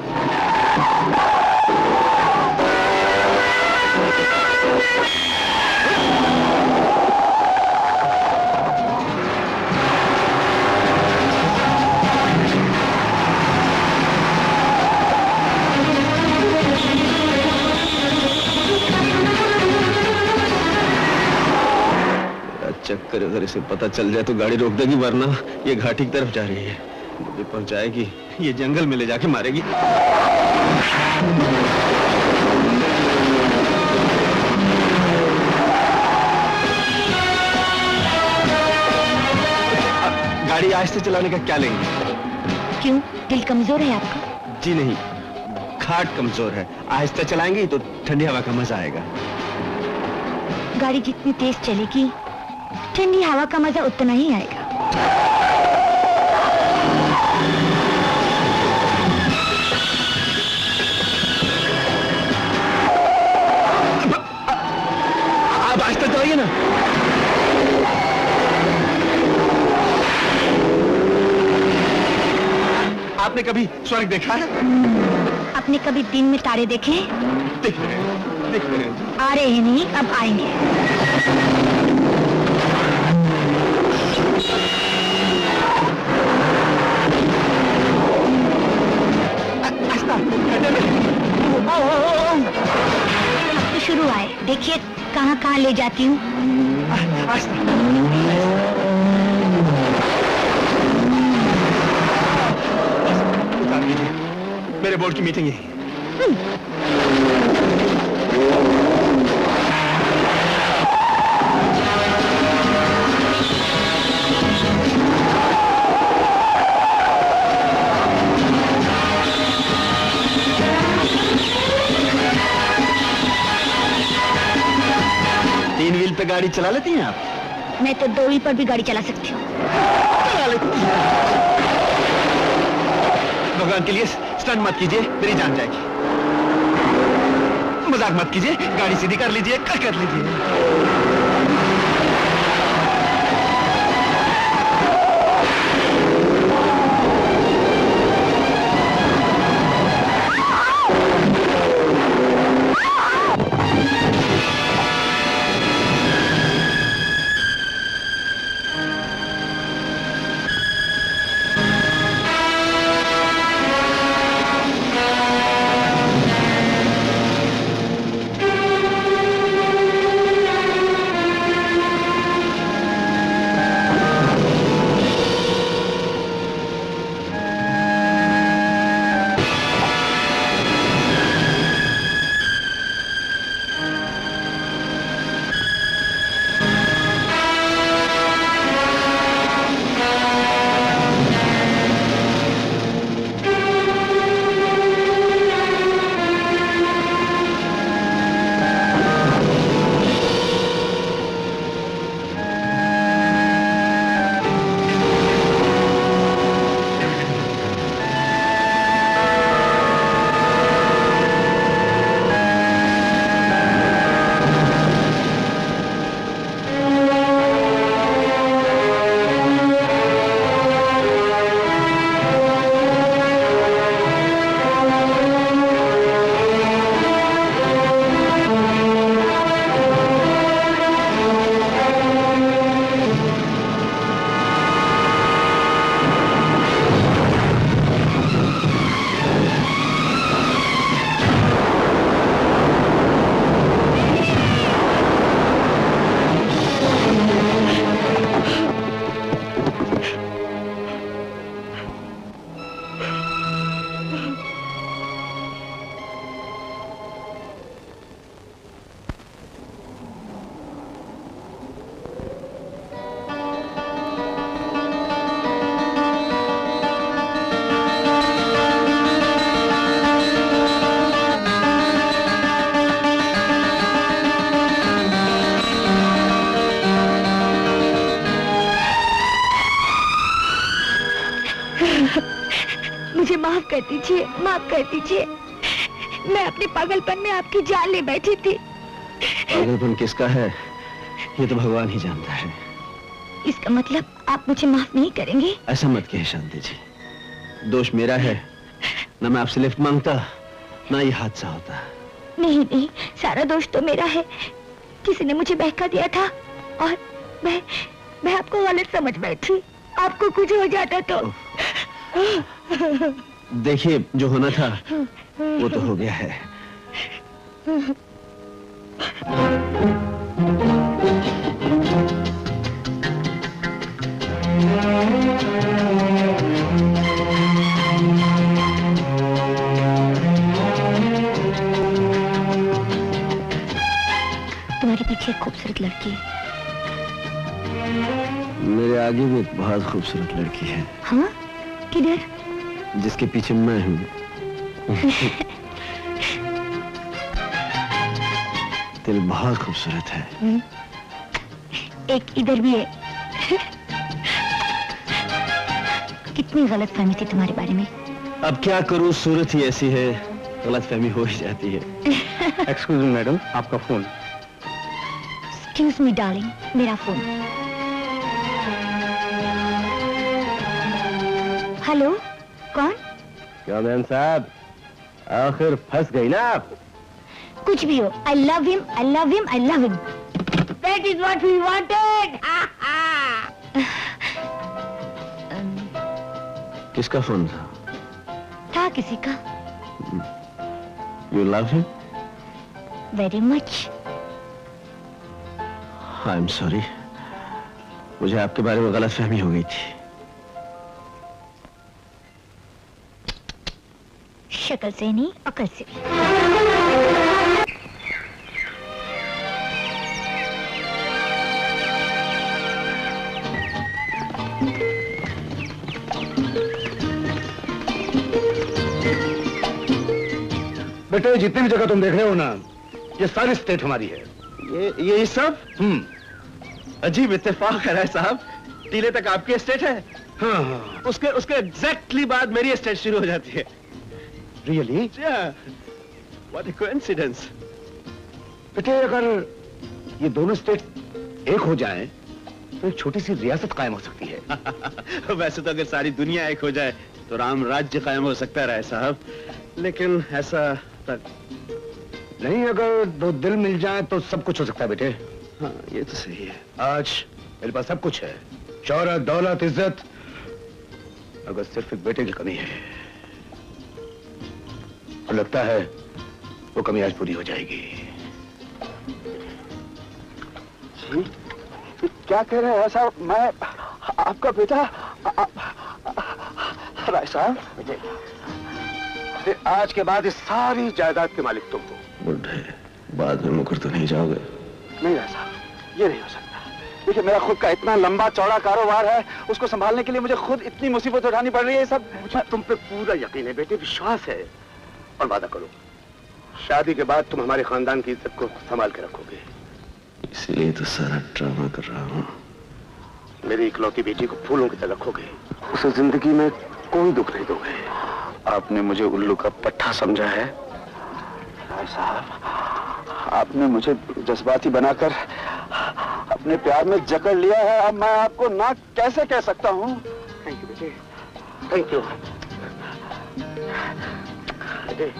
चक्कर अगर इसे पता चल जाए तो गाड़ी रोक देगी, वरना ये घाटी की तरफ जा रही है, मुझे पहुंचाएगी, ये जंगल में ले जाके मारेगी। गाड़ी आहिस्ते चलाने का क्या लेंगे? क्यों, दिल कमजोर है आपका? जी नहीं, घाट कमजोर है, आहिस्ते चलाएंगे तो ठंडी हवा का मजा आएगा। गाड़ी जितनी तेज चलेगी ठंडी हवा का मजा उतना ही आएगा। आप आहिस्ते चलाइए ना। आपने कभी स्वर्ग देखा है? आपने कभी दिन में तारे देखे? देख रहे हैं, देख रहे हैं। आ रहे हैं नहीं, अब आएंगे। अब तो शुरू आए, देखिए कहाँ कहाँ ले जाती हूँ। मेरे बोर्ड की मीटिंग है। तीन व्हील पे गाड़ी चला लेती हैं आप? मैं तो 2 व्हील पर भी गाड़ी चला सकती हूँ। भगवान के लिए स्टंट मत कीजिए, मेरी जान जाएगी। मजाक मत कीजिए, गाड़ी सीधी कर लीजिए, कर लीजिए। कर दीजिए, माफ कर दीजिए। मैं अपने पागलपन में आपकी जान ले बैठी थी। पागलपन किसका है ये तो भगवान ही जानता है। इसका मतलब आप मुझे माफ नहीं करेंगे? ऐसा मत कहिए शांति जी, दोष मेरा है। ना मैं आपसे लिफ्ट मांगता, ना ये हादसा होता। नहीं नहीं, सारा दोष तो मेरा है। किसी ने मुझे बहका दिया था और मैं आपको गलत समझ बैठी। आपको कुछ हो जाता तो। देखिए, जो होना था वो तो हो गया है। तुम्हारे पीछे एक खूबसूरत लड़की है। मेरे आगे भी एक बहुत खूबसूरत लड़की है। हाँ? किधर? जिसके पीछे मैं हूँ। दिल बहुत खूबसूरत है। एक इधर भी है। कितनी गलतफहमी थी तुम्हारे बारे में। अब क्या करूँ, सूरत ही ऐसी है, गलतफहमी हो ही जाती है। एक्सक्यूज मी मैडम, आपका फोन। एक्सक्यूज मी डार्लिंग, मेरा फोन। हेलो, कौन? क्या मैम साहब, आखिर फंस गई ना आप? कुछ भी हो, I love him, I love him, I love him. That is what we wanted. किसका फोन था? था किसी का। You love him? Very much. I'm sorry. मुझे आपके बारे में गलतफहमी हो गई थी। शक्ल से नहीं, अकल से। बेटे, जितनी भी जगह तुम देख रहे हो ना, ये सारी स्टेट हमारी है। ये सब? अजीब इत्तेफाक है राय साहब, टीले तक आपकी एस्टेट है। हाँ। उसके एग्जैक्टली बाद मेरी एस्टेट शुरू हो जाती है। रियली? What a coincidence. बेटे, अगर ये दोनों स्टेट एक हो जाएं, तो एक छोटी सी रियासत कायम हो सकती है। वैसे तो अगर सारी दुनिया एक हो जाए तो राम राज्य कायम हो सकता है राय साहब, लेकिन ऐसा तक नहीं। अगर दो दिल मिल जाए तो सब कुछ हो सकता है बेटे। हाँ, ये तो सही है। आज मेरे पास सब कुछ है, शौहरत, दौलत, इज्जत, अगर सिर्फ एक बेटे की कमी है। और लगता है वो कमी आज पूरी हो जाएगी। क्या कह रहे हैं साहब? मैं आपका बेटा? राय साहब, आज के बाद इस सारी जायदाद के मालिक तुम हो। बुढ़े, बाद में मुकर तो नहीं जाओगे? नहीं राय साहब, ये नहीं हो सकता। देखिए, मेरा खुद का इतना लंबा चौड़ा कारोबार है, उसको संभालने के लिए मुझे खुद इतनी मुसीबत उठानी पड़ रही है। सब मुझे तुम पे पूरा यकीन है बेटे, विश्वास है। और वादा करो, शादी के बाद तुम हमारे खानदान की इज्जत को संभाल के रखोगे। इसीलिए तो सारा ड्रामा कर रहा हूँ। मेरी इकलौती बेटी को फूलों की तरह रखोगे, उसे जिंदगी में कोई दुख नहीं दोगे। आपने मुझे उल्लू का पट्टा समझा है राय साहब, आपने मुझे जज्बाती बनाकर अपने प्यार में जकड़ लिया है। अब मैं आपको ना कैसे कह सकता हूँ। थैंक यू बेटे, थैंक यू बेटे।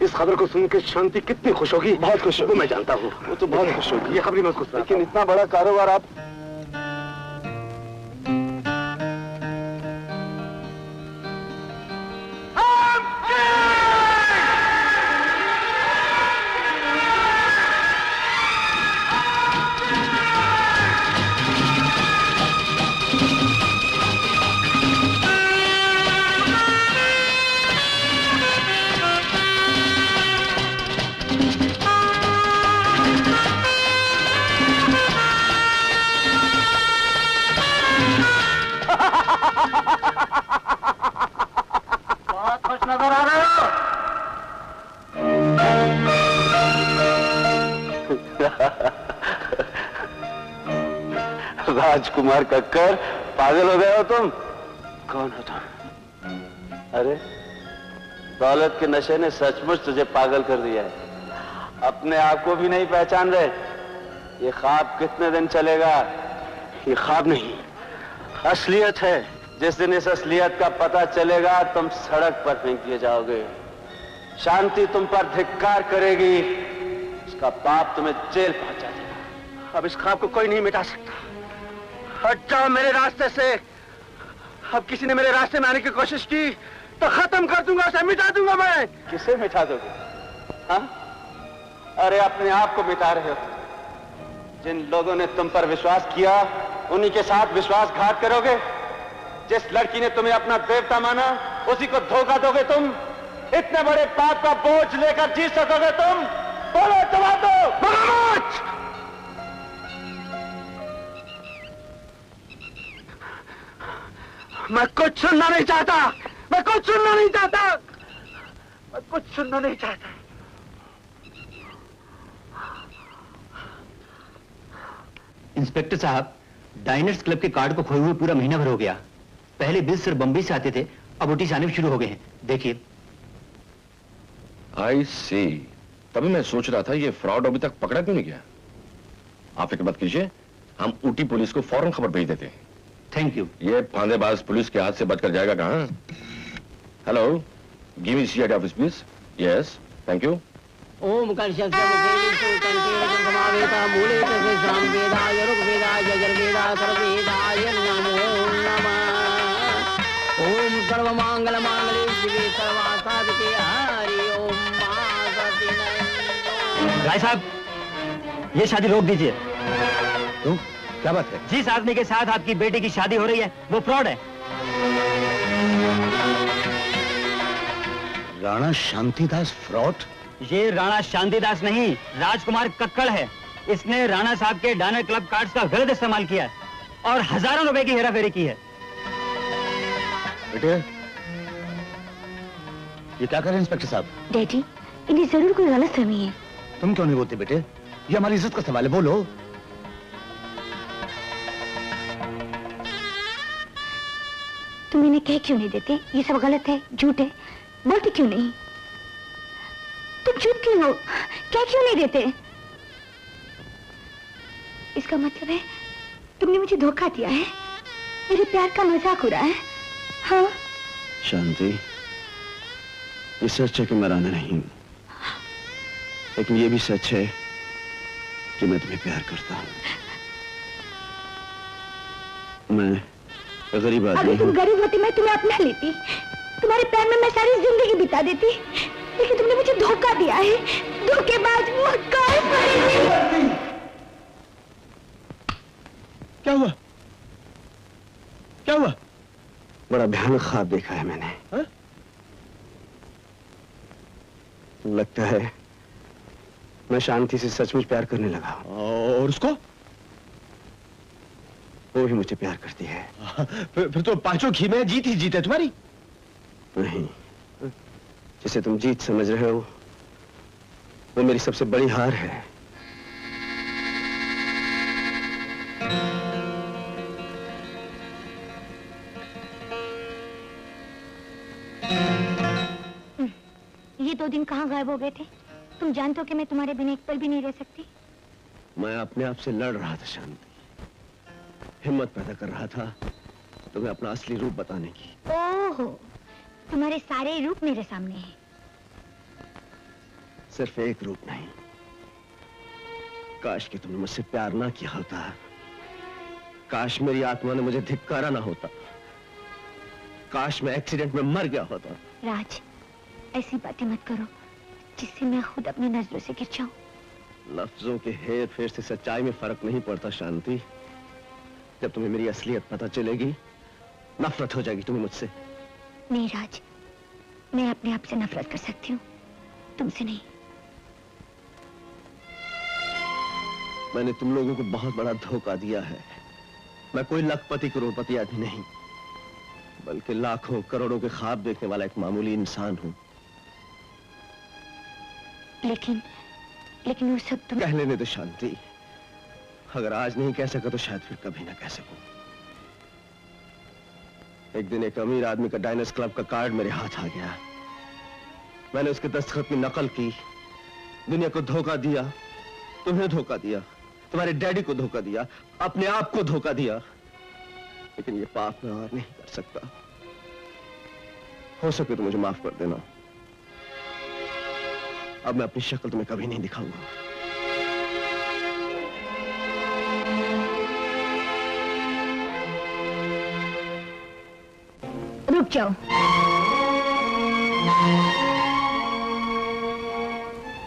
इस खबर को सुन के शांति कितनी खुश होगी। बहुत खुश होगी, मैं जानता हूँ। वो तो बहुत खुश होगी, ये खबर मैं खुश। लेकिन इतना बड़ा कारोबार आप बहुत खुश नजर आ रहे हो। राजकुमार कक्कर, पागल हो गए हो तुम? कौन हो तुम? अरे दौलत के नशे ने सचमुच तुझे पागल कर दिया है। अपने आप को भी नहीं पहचान रहे। ये ख्वाब कितने दिन चलेगा? ये ख्वाब नहीं, असलियत है। जिस दिन इस असलियत का पता चलेगा तुम सड़क पर फेंक दिए जाओगे। शांति तुम पर धिक्कार करेगी, उसका पाप तुम्हें जेल पहुंचा देगा। अब इस ख्वाब को कोई नहीं मिटा सकता। हट जाओ मेरे रास्ते से। अब किसी ने मेरे रास्ते में आने की कोशिश की तो खत्म कर दूंगा, उसे मिटा दूंगा मैं। किसे मिटा दोगे? हाँ? अरे अपने आप को मिटा रहे हो। जिन लोगों ने तुम पर विश्वास किया उन्हीं के साथ विश्वासघात करोगे। जिस लड़की ने तुम्हें अपना देवता माना उसी को धोखा दोगे तुम। इतने बड़े पाप का बोझ लेकर जी सकोगे तुम? बोलो, जवाब दो। मैं कुछ सुनना नहीं चाहता। मैं कुछ सुनना नहीं चाहता। मैं कुछ सुनना नहीं चाहता। इंस्पेक्टर साहब, डाइनर्स क्लब के कार्ड को खोए हुए पूरा महीना भर हो गया। पहले बिल सिर्फ बम्बई से आते थे, अब ओटी से आने शुरू हो गए हैं। देखिए। आई सी। तभी मैं सोच रहा था ये फ्रॉड अभी तक पकड़ा क्यों नहीं गया। आप फिक्र मत कीजिए, हम ऊटी पुलिस को फौरन खबर भेज देते हैं। Thank you. ये फांदेबाज पुलिस के हाथ से बचकर जाएगा कहां? Hello, give me CID office please. Yes, thank you. ओम मूले सामवेदाय ऋग्वेदाय यजुर्वेदाय सर्ववेदाय नमो नमः। ओम सर्वमंगल मांगल्ये शिवे सर्वासाधिके हरि ओम राय साहब, ये शादी रोक दीजिए। क्यों? क्या बात है? जिस आदमी के साथ आपकी बेटी की शादी हो रही है वो फ्रॉड है। राणा शांतिदास फ्रॉड? ये राणा शांतिदास नहीं, राजकुमार कक्कड़ है। इसने राणा साहब के डायनर क्लब कार्ड्स का गलत इस्तेमाल किया है और हजारों रुपए की हेराफेरी की है। बेटे, ये क्या कर रहे हैं इंस्पेक्टर साहब? डैडी, इन्हें जरूर कोई गलतफहमी है। तुम क्यों नहीं बोलते बेटे? ये हमारी इज्जत का सवाल है, बोलो। तुम इन्हें कह क्यों नहीं देते? ये सब गलत है, झूठ है, बोलते क्यों नहीं? तुम चुप क्यों हो? क्या क्यों नहीं देते? इसका मतलब है तुमने मुझे धोखा दिया है, मेरे प्यार का मजाक उड़ाया है। हाँ शांति, ये सच है कि मैं राणा नहीं हूं, लेकिन ये भी सच है कि मैं तुम्हें प्यार करता हूं। मैं गरीब आदमी अगर तुम गरीब होती मैं तुम्हें अपना लेती, तुम्हारे प्यार में मैं सारी जिंदगी बिता देती, लेकिन तुमने मुझे धोखा दिया है। धोखेबाज, मक्कार। क्या हुआ? क्या हुआ? बड़ा भयानक ख्वाब देखा है मैंने। हा? लगता है मैं शांति से सचमुच प्यार करने लगा। और उसको? वो भी मुझे प्यार करती है। फिर तो पांचों घी में जीत ही जीत है तुम्हारी। नहीं, जिसे तुम जीत समझ रहे हो वो मेरी सबसे बड़ी हार है। ये 2 दिन कहाँ गायब हो गए थे? तुम जानते हो कि मैं तुम्हारे बिना एक पल भी नहीं रह सकती। मैं अपने आप से लड़ रहा था शांति, हिम्मत पैदा कर रहा था तुम्हें अपना असली रूप बताने की। ओहो, तुम्हारे सारे रूप मेरे सामने हैं। सिर्फ एक रूप नहीं, काश कि तुमने मुझसे प्यार ना किया होता, काश मेरी आत्मा ने मुझे धिक्कारा ना होता, काश मैं एक्सीडेंट में मर गया होता। राज, ऐसी बातें मत करो जिससे मैं खुद अपनी नजरों से गिर जाऊं। लफ्जों के हेर फेर से सच्चाई में फर्क नहीं पड़ता शांति। जब तुम्हें मेरी असलियत पता चलेगी नफरत हो जाएगी तुम्हें मुझसे। नहीं राज, मैं अपने आप से नफरत कर सकती हूँ, तुमसे नहीं। मैंने तुम लोगों को बहुत बड़ा धोखा दिया है। मैं कोई लखपति करोड़पति आदमी नहीं, बल्कि लाखों करोड़ों के ख्वाब देखने वाला एक मामूली इंसान हूं। लेकिन वो सब तुम कह लेने दो शांति। अगर आज नहीं कह सका तो शायद फिर कभी ना कह सकूं। एक दिन एक अमीर आदमी का डायनर्स क्लब का कार्ड मेरे हाथ आ गया। मैंने उसके दस्तखत की नकल की, दुनिया को धोखा दिया, तुम्हें धोखा दिया, तुम्हारे डैडी को धोखा दिया, अपने आप को धोखा दिया, लेकिन ये पाप मैं और नहीं कर सकता। हो सके तो मुझे माफ कर देना। अब मैं अपनी शक्ल तुम्हें कभी नहीं दिखाऊंगा। रुक जाओ।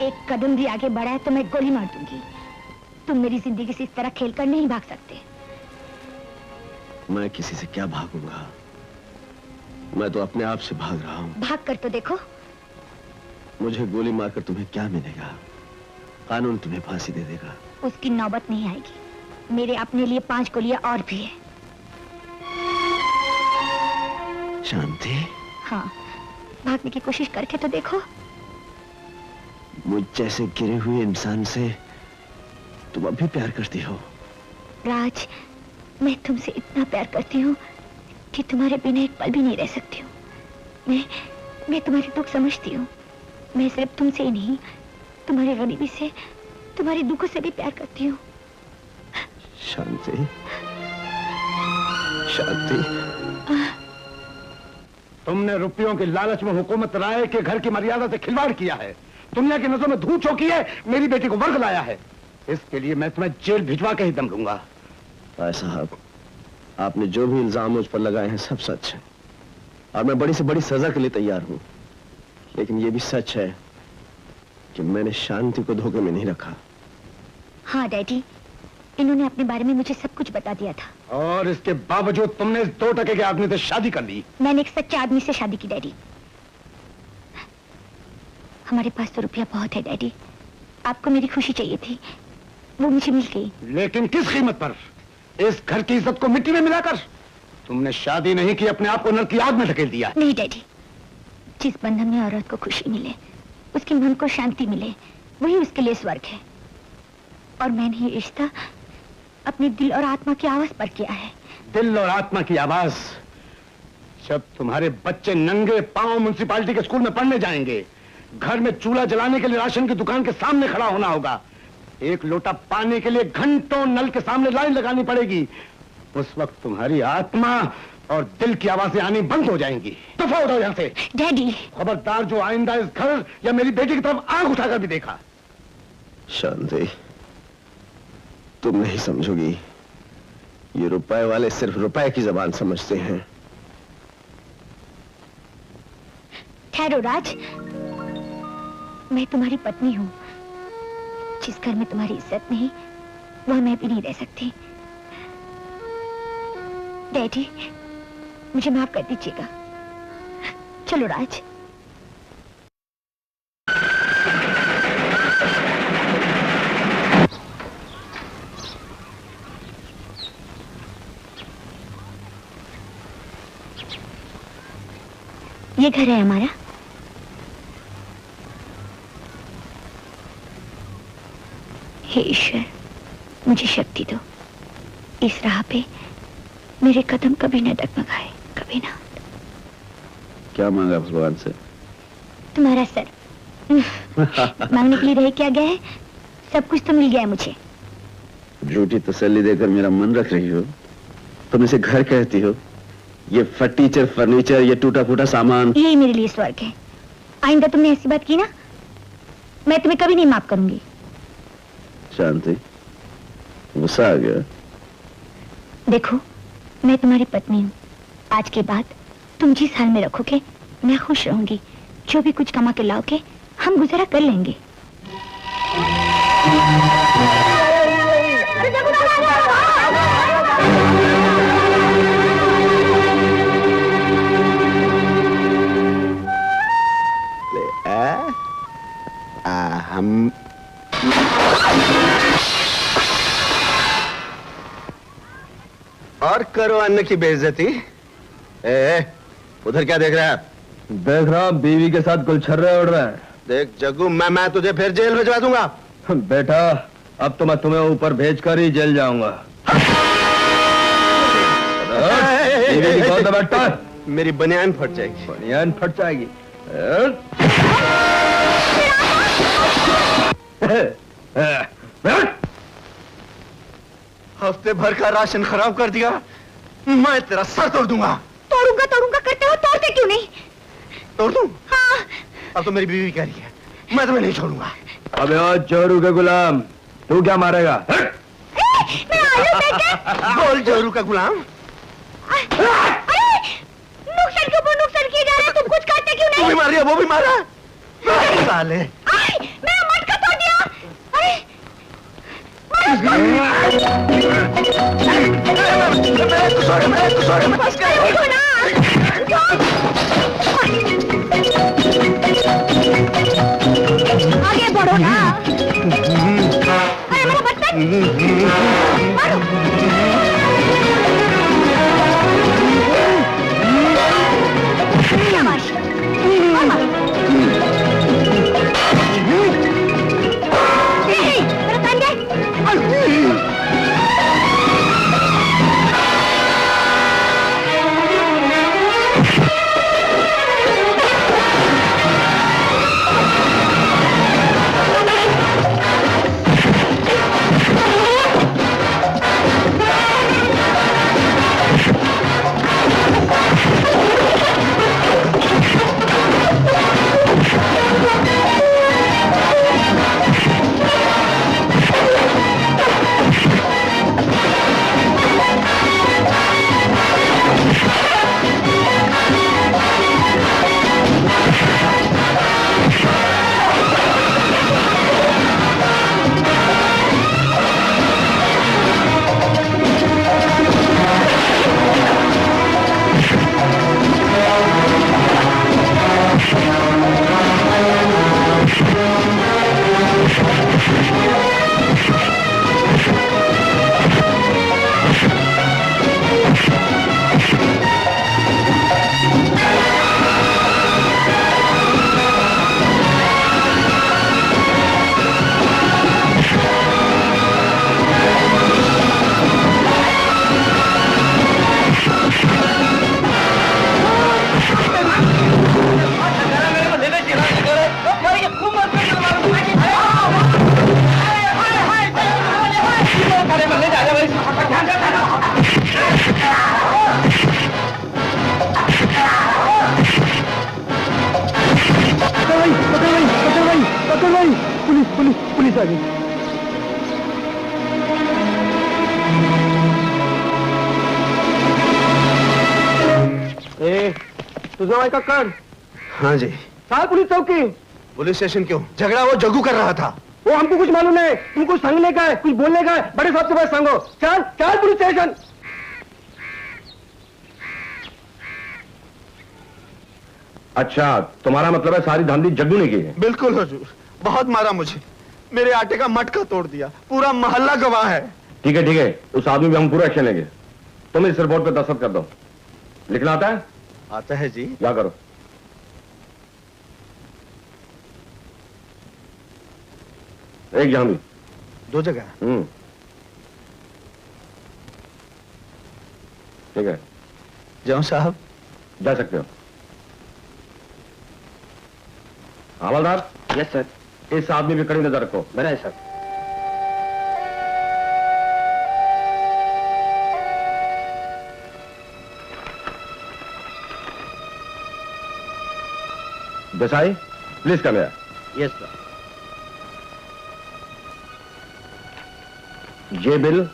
एक कदम भी आगे बढ़ा है तो मैं गोली मार दूंगी। तुम मेरी जिंदगी से इस तरह खेलकर नहीं भाग सकते। मैं किसी से क्या भागूंगा? मैं तो अपने आप से भाग रहा हूं। भाग कर तो देखो। मुझे गोली मारकर तुम्हें क्या मिलेगा? कानून तुम्हें फांसी दे देगा। उसकी नौबत नहीं आएगी। मेरे अपने लिए 5 गोलियां और भी है। शांति। हाँ, भागने की कोशिश करके तो देखो। मुझ जैसे गिरे हुए इंसान से तुम अब भी प्यार करती हो? राज, मैं तुमसे इतना प्यार करती हूँ कि तुम्हारे बिना एक पल भी नहीं रह सकती हूँ। मैं तुम्हारी दुख समझती हूँ। मैं सिर्फ तुमसे ही नहीं, तुम्हारी गरीबी से, तुम्हारे दुखों से भी प्यार करती हूँ। शांति, शांति। तुमने रुपयों के लालच में हुकूमत राय के घर की मर्यादा से खिलवाड़ किया है। दुनिया की नजरों में धूल चौकी है। मेरी बेटी को वर्ग लाया है। इसके लिए मैं तुम्हें जेल भिजवा के ही दम लूंगा। भाई साहब, आपने जो भी इल्जाम मुझ पर लगाए हैं सब सच है और मैं बड़ी से बड़ी सजा के लिए तैयार हूं। लेकिन ये भी सच है कि मैंने शांति को धोखे में नहीं रखा। हाँ डैडी, इन्होंने अपने बारे में मुझे सब कुछ बता दिया था। और इसके बावजूद तुमने इस 2 टके के आदमी से शादी कर ली। मैंने एक सच्चे आदमी से शादी की डैडी। हमारे पास तो रुपया बहुत है डैडी। आपको मेरी खुशी चाहिए थी, वो मुझे मिल गई। लेकिन किस कीमत पर? इस घर की इज्जत को मिट्टी में मिलाकर? तुमने शादी नहीं की, अपने आप को नरक की आग में धकेल दिया। नहीं डैडी, जिस बंधन में औरत को खुशी मिले, उसके मन को शांति मिले, वही उसके लिए स्वर्ग है। और मैंने ये रिश्ता अपने दिल और आत्मा की आवाज पर किया है। दिल और आत्मा की आवाज? जब तुम्हारे बच्चे नंगे पांव म्युनिसिपालिटी के स्कूल में पढ़ने जाएंगे, घर में चूल्हा जलाने के लिए राशन की दुकान के सामने खड़ा होना होगा, एक लोटा पानी के लिए घंटों नल के सामने लाइन लगानी पड़ेगी, उस वक्त तुम्हारी आत्मा और दिल की आवाजें आनी बंद हो जाएंगी। दफा हो जाओ यहाँ से। डैडी, खबरदार जो आइंदा इस घर या मेरी बेटी की तरफ आंख उठाकर भी देखा। शांति, तुम नहीं समझोगी। ये रुपए वाले सिर्फ रुपए की जबान समझते हैं। ठहरो राज, मैं तुम्हारी पत्नी हूँ। जिस घर में तुम्हारी इज्जत नहीं, वह मैं भी नहीं रह सकती। डैडी, मुझे माफ कर दीजिएगा। चलो राज। ये घर है हमारा। हे ईश्वर, मुझे शक्ति दो। इस राह पे मेरे कदम कभी न डगमगाए, कभी ना। क्या मांगा भगवान से? तुम्हारा सर। मांगने के लिए रह क्या गया है? सब कुछ तो मिल गया है मुझे। झूठी तसल्ली देकर मेरा मन रख रही हो। तुम इसे घर कहती हो? ये फर्नीचर फर्नीचर, ये टूटा फूटा सामान, यही मेरे लिए स्वर्ग है। आइंदा तुमने ऐसी बात की ना, मैं तुम्हें कभी नहीं माफ करूंगी। शांति, गुस्सा आ गया? देखो, मैं तुम्हारी पत्नी हूँ। आज के बाद तुम जिस हाल में रखोगे, मैं खुश रहूंगी। जो भी कुछ कमा के लाओगे, हम गुजारा कर लेंगे। हम और करो अन्न की बेइज्जती। उधर क्या देख रहा है? देख रहा, बीवी के साथ गुलछर्रे उड़ रहे हैं। देख जग्गू, मैं तुझे फिर जेल भिजवा दूंगा। बेटा, अब तो मैं तुम्हें ऊपर भेजकर ही जेल जाऊंगा। मेरी बनियान फट जाएगी। बनियान फट जाएगी। हफ्ते भर का राशन खराब कर दिया, मैं तेरा सर तोड़ दूंगा। तोड़ूंगा तोड़ूंगा करते हो, तोड़ते क्यों नहीं? तोड़ दूं? हाँ। अब तो मेरी बीवी कह रही है, मैं तुम्हें नहीं छोड़ूंगा। अबे ओ जोरू का गुलाम, तू क्या मारेगा? मैं आलू देके। बोल जोरू का गुलाम। नुकसान के ऊपर नुकसान किए जा रहे हैं, तुम कुछ करते क्यों नहीं? तू भी मार रही है, वो भी मारा। साले। मेरा मटका तोड़ दिया। आगे बढ़ो ना। अरे मेरा बच्चा। मारो। शाबाश। मेरा कान गए। पुलिस आ गई। तुझे भाई कक्कड़? हाँ जी। साल पुलिस चौकी। पुलिस स्टेशन क्यों? झगड़ा वो जग्गू कर रहा था। वो हमको कुछ मालूम नहीं, तुम कुछ संगने का है, कुछ बोलने का है, बड़े साहब के पास संगो। चल चल पुलिस स्टेशन। अच्छा, तुम्हारा मतलब है सारी धांधली जग्गू ने की है? बिल्कुल हुजूर, बहुत मारा मुझे, मेरे आटे का मटका तोड़ दिया, पूरा मोहल्ला गवाह है। ठीक है, उस आदमी पे हम पूरा एक्शन लेंगे। तुम इस रिपोर्ट पे दस्तखत कर दो। लिखना आता है? आता है जी। क्या करो। एक जहां भी। दो जगह। ठीक है, जाऊं साहब? जा सकते हो। हवलदार। Yes sir. इस आदमी पे कड़ी नजर रखो। बना है sir. Desai, please come here. Yes sir. ये बिल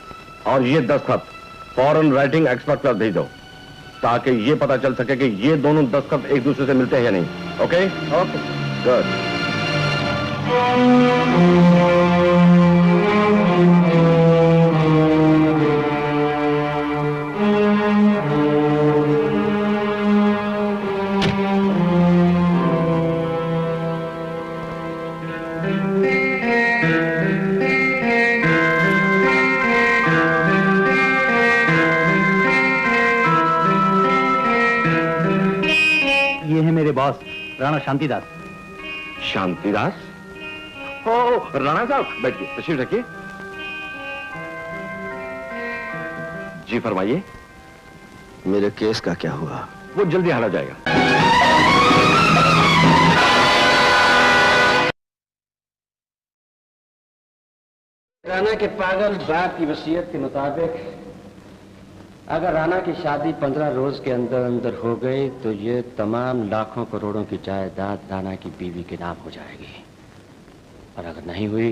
और ये दस्तखत फॉरेन राइटिंग एक्सपर्ट पर भेज दो, ताकि ये पता चल सके कि ये दोनों दस्तखत एक दूसरे से मिलते हैं या नहीं। ओके? ओके। गुड। ये है मेरे बॉस राणा शांतिदास। शांतिदास? ओ राणा साहब, बैठिए, तशरीफ रखिए। जी फरमाइए। मेरे केस का क्या हुआ? वो जल्दी हल हो जाएगा। राणा के पागल बाप की वसीयत के मुताबिक अगर राणा की शादी 15 रोज के अंदर अंदर हो गई तो ये तमाम लाखों करोड़ों की जायदाद राणा की बीवी के नाम हो जाएगी, और अगर नहीं हुई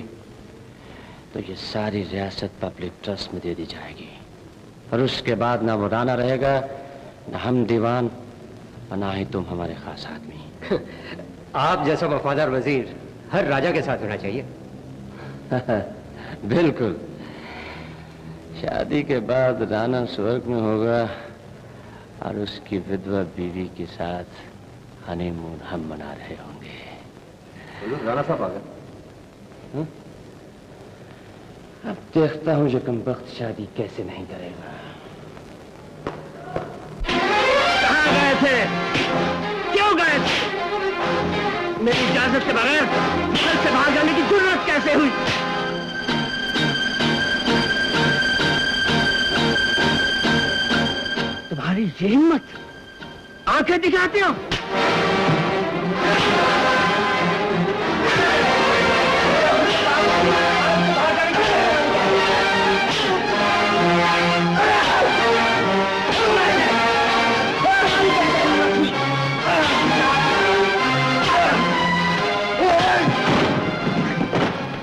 तो ये सारी रियासत पब्लिक ट्रस्ट में दे दी जाएगी, और उसके बाद ना वो राणा रहेगा, ना हम दीवान, और ना ही तुम हमारे खास आदमी। आप जैसा वफादार वजीर हर राजा के साथ होना चाहिए। बिल्कुल। शादी के बाद राणा स्वर्ग में होगा और उसकी विधवा बीवी के साथ हनीमून हम मना रहे होंगे। राणा साहब आ गए। अब देखता हूँ ये कमबख्त शादी कैसे नहीं करेगा। कहाँ गए थे? क्यों गए थे? मेरी इजाजत के बगैर घर से बाहर जाने की जरूरत कैसे हुई? तुम्हारी ये हिम्मत, आंखें दिखाते हो?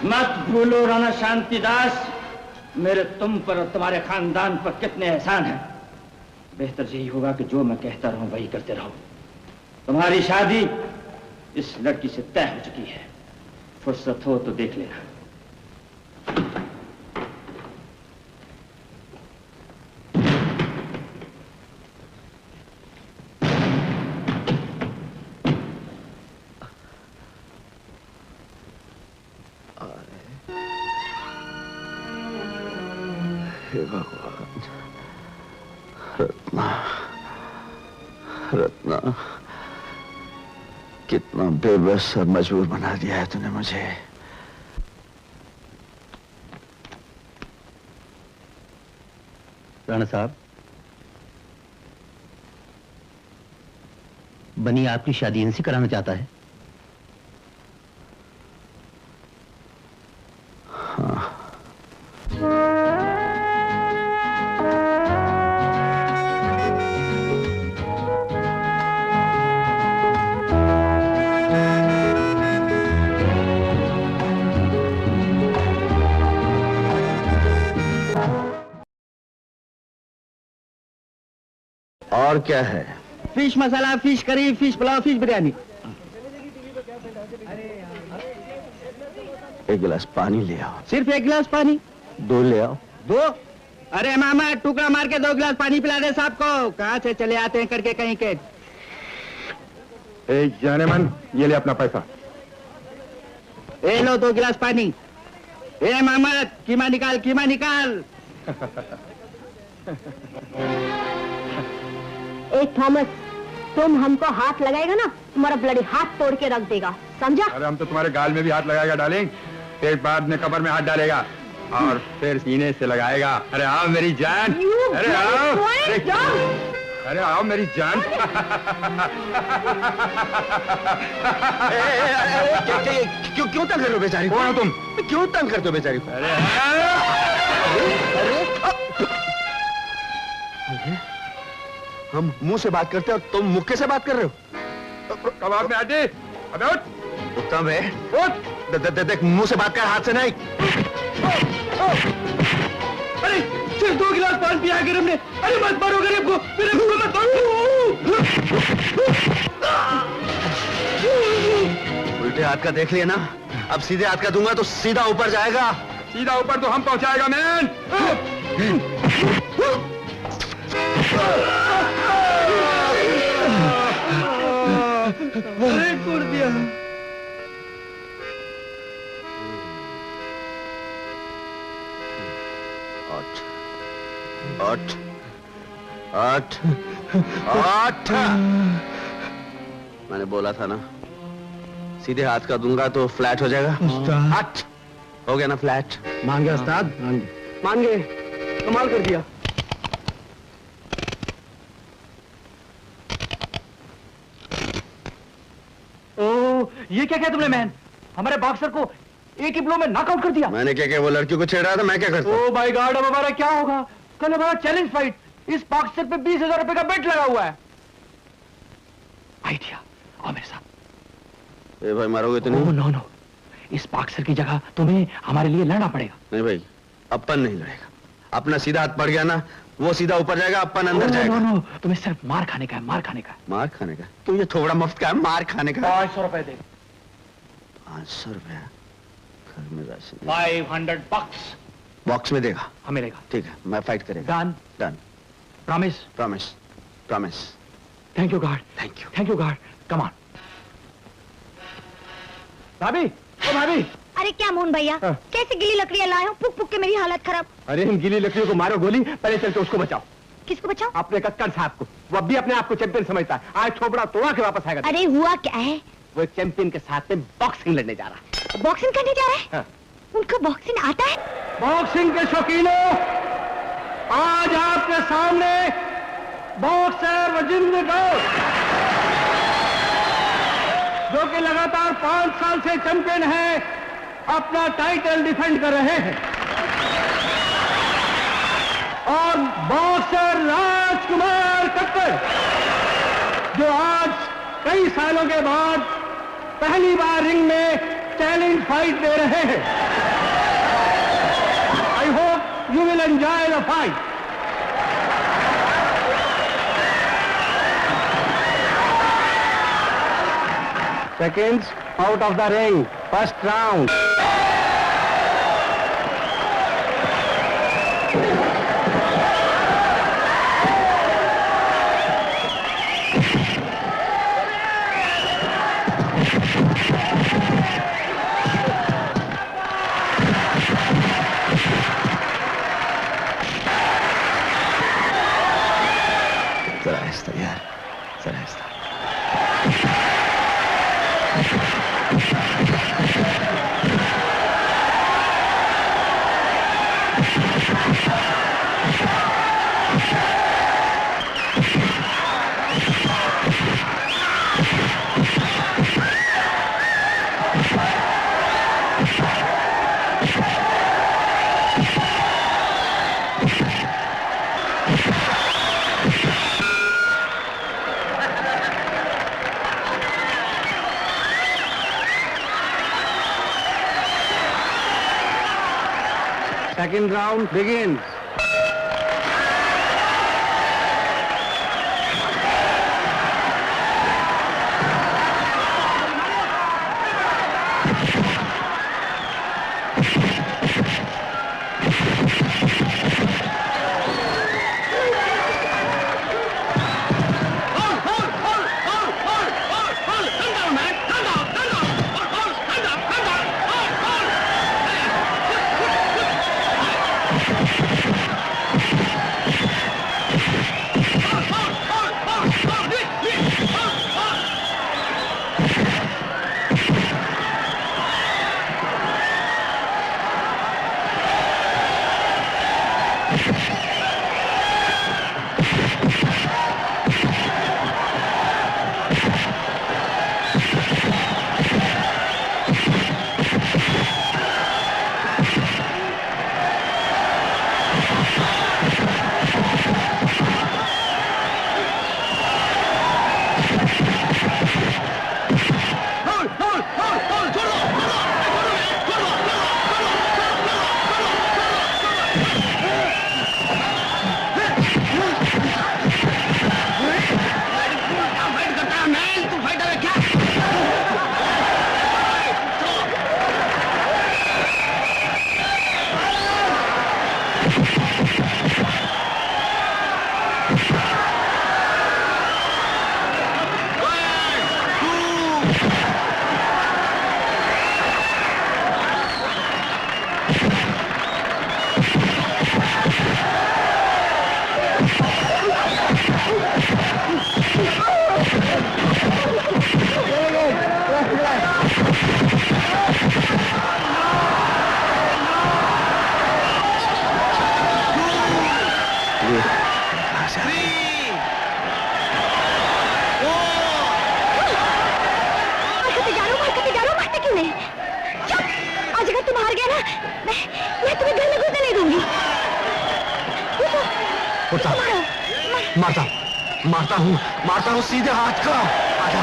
मत भूलो राणा शांतिदास, मेरे तुम पर और तुम्हारे खानदान पर कितने एहसान हैं। बेहतर यही होगा कि जो मैं कहता रहूं वही करते रहो। तुम्हारी शादी इस लड़की से तय हो चुकी है, फुर्सत हो तो देख लेना। हे भगवान, रत्ना, रत्ना, कितना बेबस और मजबूर बना दिया है तूने मुझे। राणा साहब, बनी आपकी शादी इनसे कराना चाहता है। और क्या है? Fish masala, fish curry, fish pulao, fish biryani. एक गिलास पानी ले आओ। सिर्फ एक गिलास पानी? 2 ले आओ। 2? अरे मामा, टुकड़ा मार के 2 गिलास पानी पिला दे साहब को। कहाँ से चले आते हैं करके कहीं के। जाने मन, ये ले अपना पैसा। ए लो 2 गिलास पानी। ए मामा, कीमा निकाल, कीमा निकाल। ए थॉमस, तुम हमको हाथ लगाएगा ना, तुम्हारा ब्लडी हाथ तोड़ के रख देगा, समझा? अरे हम तो तुम्हारे गाल में भी हाथ लगाएगा डार्लिंग, फिर बाद में कबर में हाथ डालेगा और फिर सीने से लगाएगा। अरे आओ मेरी जान, अरे आओ, अरे आओ मेरी जान। क्यों तंग कर रहे हो बेचारी? कौन हो तुम? क्यों तंग करते हो बेचारी को? हम मुंह से बात करते हैं और तुम मुक्के से बात कर रहे हो। कबाब में आटे, अबे उठ। उत्तम है, उठ। देख, मुंह से बात कर, हाथ से नहीं। अरे सिर्फ 2 गिलास पानी पिया के हमने। अरे मत मारो गरीब को, मेरे को मत मारो। उल्टे हाथ का देख लिया ना, अब सीधे हाथ का दूंगा तो सीधा ऊपर जाएगा। सीधा ऊपर तो हम पहुंचाएगा मैन। अरे कुड़ दिया। आठ, 8 मैंने बोला था ना, सीधे हाथ का दूंगा तो फ्लैट हो जाएगा। 8 हो गया ना फ्लैट? मान गए उस्ताद, मान गए। कमाल कर दिया। ओ, ये क्या किया तुमने मैन? हमारे बॉक्सर को एक ही ब्लो में नॉकआउट कर दिया। मैंने क्या किया? वो लड़की को छेड़ रहा था, मैं क्या करता? ओ माय गॉड, अब हमारा क्या होगा? कल हमारा चैलेंज फाइट, इस बॉक्सर पे 20,000 रुपए का बेट लगा हुआ है। आइडिया, आओ मेरे साथ। ए भाई, मारोगे तो नहीं? नो नो, इस बॉक्सर की जगह तुम्हें हमारे लिए लड़ना पड़ेगा। नहीं भाई, अपन नहीं लड़ेगा। अपना सीधा हाथ पड़ गया ना, वो सीधा ऊपर जाएगा, अपन अंदर जाएगा। नो, तुम्हें सिर्फ मार खाने का है, मार खाने का। मार खाने का? तो ये थोड़ा मुफ्त का है, मार खाने का? 500 रुपए दे। 500 रुपया? घर में राशन 500 बक्स बॉक्स में देगा? हाँ मिलेगा। ठीक है, मैं फाइट करेगा। Done done. Promise? Promise promise. Thank you God, thank you God. Come on. भाभी, ओ भाभी। अरे क्या मोहन भैया, कैसे गीली लकड़ियां लाए हो? फूक फूक के मेरी हालत खराब। अरे इन गीली लकड़ियों को मारो गोली, पहले चल के उसको बचाओ। किसको बचाओ? अपने कक्कड़ साहब को। वो अब भी अपने आप को चैंपियन समझता है। आज थोपड़ा तोड़ा के वापस आएगा। अरे हुआ क्या है? वो एक चैंपियन के साथ में बॉक्सिंग लड़ने जा रहा है। बॉक्सिंग करने जा रहा है? हाँ। उनको बॉक्सिंग आता है? बॉक्सिंग के शौकीनों, आज आपके सामने बॉक्सर वजिंद्र गौर, जो कि लगातार 5 साल से चैंपियन है, अपना टाइटल डिफेंड कर रहे हैं। और बॉक्सर राजकुमार कक्कड़, जो आज कई सालों के बाद पहली बार रिंग में चैलेंज फाइट दे रहे हैं। I hope you will enjoy the fight. Seconds out of the ring, first round. जरा आहिस्ता यार, जरा आहिस्ता। Second round begins. मैं तुम्हें घर में घुसने नहीं दूंगी। मारता हूँ सीधे हाथ का। आजा।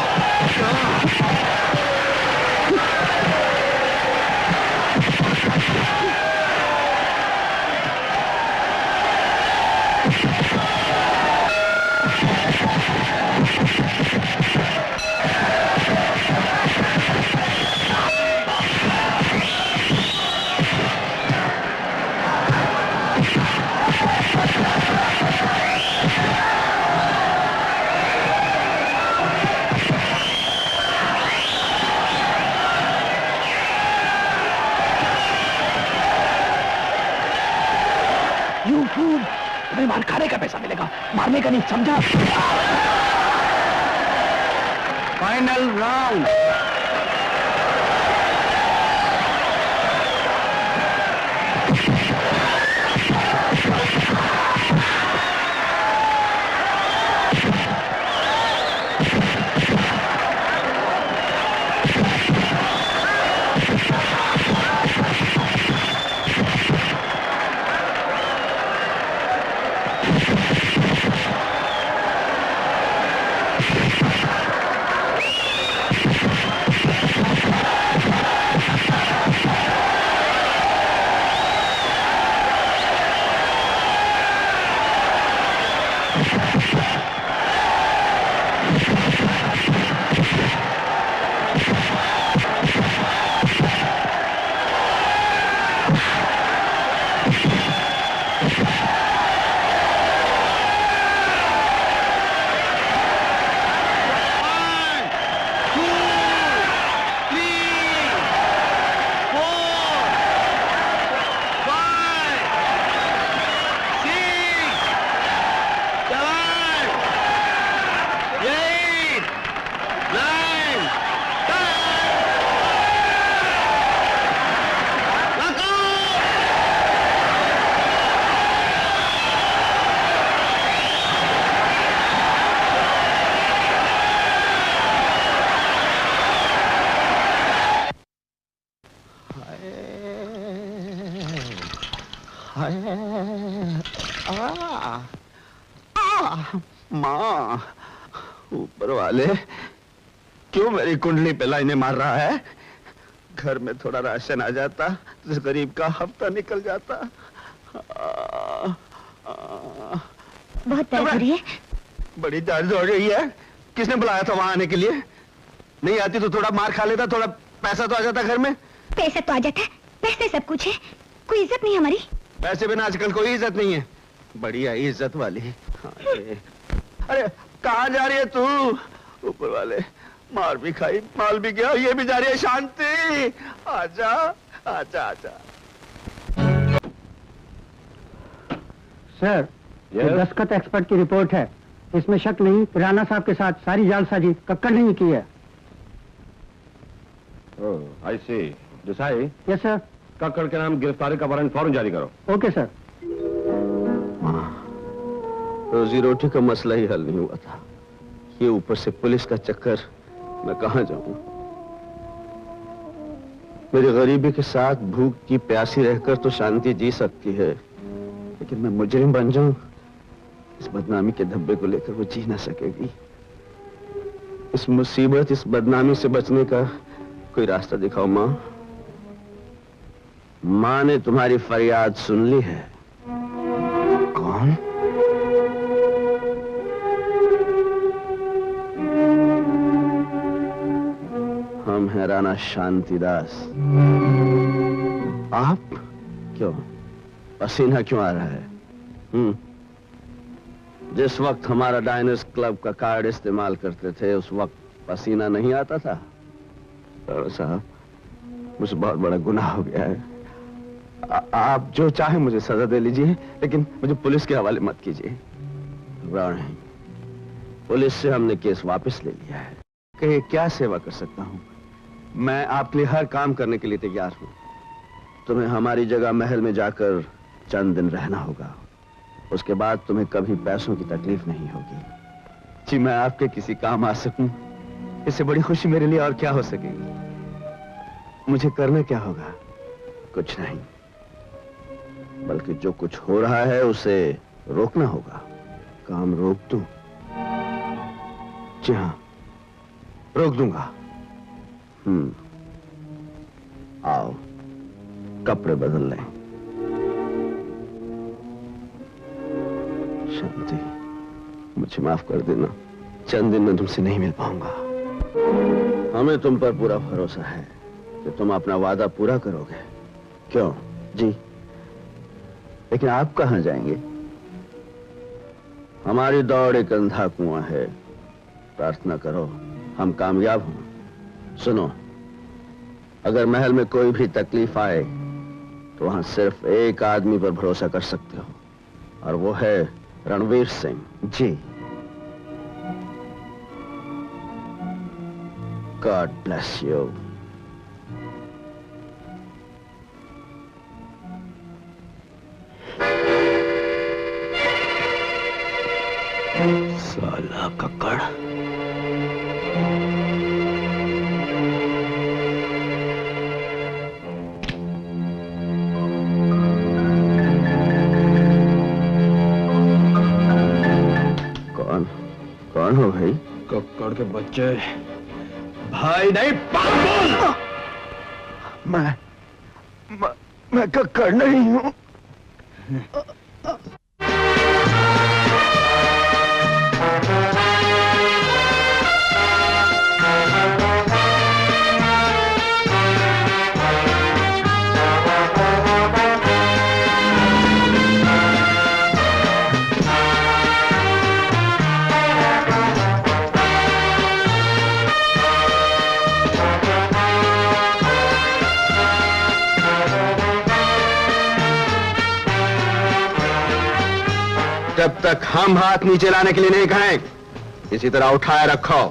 तुम्हें मार खाने का पैसा मिलेगा, मारने का नहीं, समझा? Final round. माँ, ऊपर वाले क्यों मेरी कुंडली पे लाइनें मार रहा है? घर में थोड़ा राशन आ जाता तो गरीब का हफ्ता निकल जाता। बहुत दर्द हो रही है? बड़ी दर्द हो रही है। किसने बुलाया था वहां आने के लिए? नहीं आती तो थोड़ा मार खा लेता, थोड़ा पैसा तो आ जाता घर में। पैसा तो आ जाता है, पैसे सब कुछ है, कोई इज्जत नहीं हमारी। पैसे बिना आजकल कोई इज्जत नहीं है। बढ़िया इज्जत वाली। अरे कहाँ जा रही है तू? ऊपर वाले मार भी खाई, माल भी गया, ये भी जा रही है। शांति, आजा आजा आजा। सर, ये दस्तखत एक्सपर्ट की रिपोर्ट है। इसमें शक नहीं, राणा साहब के साथ सारी जालसाजी कक्कड़ ने ही की है। Oh, I see. Desai. Yes sir. Kakkar के नाम गिरफ्तारी का वारंट फौरन जारी करो। Okay sir. रोजी रोटी का मसला ही हल नहीं हुआ था, ये ऊपर से पुलिस का चक्कर। मैं कहां जाऊं? मेरी गरीबी के साथ भूख की प्यासी रहकर तो शांति जी सकती है, लेकिन मैं मुजरिम बन जाऊं, इस बदनामी के धब्बे को लेकर वो जी ना सकेगी। इस मुसीबत, इस बदनामी से बचने का कोई रास्ता दिखाओ माँ। माँ ने तुम्हारी फरियाद सुन ली है। कौन? हम हैं राणा शांतिदास। आप? क्यों? पसीना क्यों आ रहा है? जिस वक्त हमारा डाइनर्स क्लब का कार्ड इस्तेमाल करते थे, उस वक्त पसीना नहीं आता था? साहब, मुझे बहुत बड़ा गुनाह हो गया है। आप जो चाहे मुझे सजा दे लीजिए, लेकिन मुझे पुलिस के हवाले मत कीजिए। नहीं, पुलिस से हमने केस वापस ले लिया है। कहिए क्या सेवा कर सकता हूं? मैं आपके लिए हर काम करने के लिए तैयार हूं। तुम्हें हमारी जगह महल में जाकर चंद दिन रहना होगा। उसके बाद तुम्हें कभी पैसों की तकलीफ नहीं होगी। जी, मैं आपके किसी काम आ सकूं, इससे बड़ी खुशी मेरे लिए और क्या हो सकेगी? मुझे करना क्या होगा? कुछ नहीं, बल्कि जो कुछ हो रहा है उसे रोकना होगा। काम रोक दूं? जी हाँ, रोक दूंगा। आओ कपड़े बदल लें। शांति, मुझे माफ कर देना, चंद दिन में तुमसे नहीं मिल पाऊंगा। हमें तुम पर पूरा भरोसा है कि तुम अपना वादा पूरा करोगे। क्यों जी? लेकिन आप कहां जाएंगे? हमारी दौड़ एक अंधा कुआं है। प्रार्थना करो हम कामयाब हों। सुनो, अगर महल में कोई भी तकलीफ आए तो वहां सिर्फ एक आदमी पर भरोसा कर सकते हो, और वो है Ranveer Singh ji. God bless you. साला कक्कड़। कौन हो भाई? कक्कड़ के बच्चे। भाई नहीं, पागल! मैं कक्कड़ नहीं हूं। जब तक हम हाथ नीचे लाने के लिए नहीं कहें, इसी तरह उठाए रखो।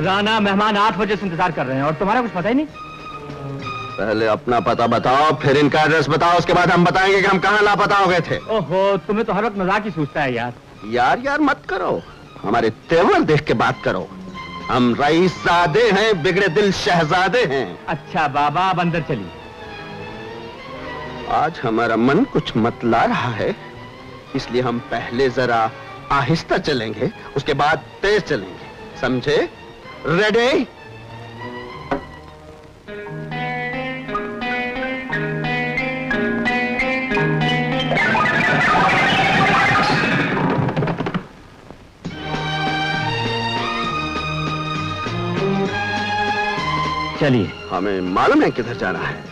राणा, मेहमान 8 बजे से इंतजार कर रहे हैं और तुम्हारा कुछ पता ही नहीं। पहले अपना पता बताओ, फिर इनका एड्रेस बताओ, उसके बाद हम बताएंगे कि हम कहाँ लापता हो गए थे। ओहो, तुम्हें तो हर वक्त मजाक ही सूझता है यार। यार मत करो, हमारे तेवर देख के बात करो। हम रईसजादे हैं, बिगड़े दिल शहजादे हैं। अच्छा बाबा, अब अंदर चलिए। आज हमारा मन कुछ मतला रहा है, इसलिए हम पहले जरा आहिस्ता चलेंगे, उसके बाद तेज चलेंगे, समझे? रेडी? चलिए। हमें मालूम है किधर जाना है।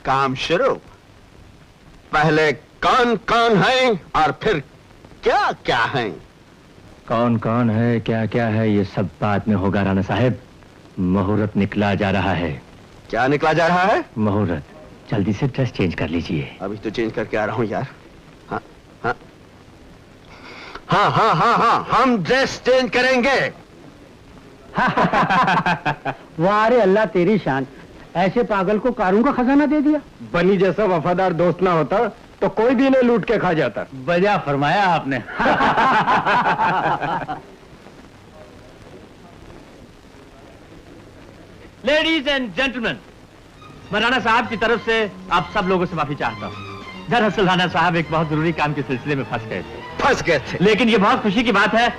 काम शुरू। पहले कौन कौन है और फिर क्या क्या है? कौन कौन है, क्या क्या है, ये सब बाद में होगा राणा साहब। मुहूर्त निकला जा रहा है। क्या निकला जा रहा है? मुहूर्त। जल्दी से ड्रेस चेंज कर लीजिए। अभी तो चेंज करके आ रहा हूं यार। हाँ हाँ हाँ हाँ हाँ हाँ, हम ड्रेस चेंज करेंगे। वाह रे अल्लाह तेरी शान, ऐसे पागल को कारों का खजाना दे दिया। बनी जैसा वफादार दोस्त ना होता तो कोई भी इन्हें लूट के खा जाता। बढ़िया फरमाया आपने। लेडीज एंड जेंटलमैन, मैं राणा साहब की तरफ से आप सब लोगों से माफी चाहता हूँ। दरअसल राणा साहब एक बहुत जरूरी काम के सिलसिले में फंस गए थे। लेकिन ये बहुत खुशी की बात है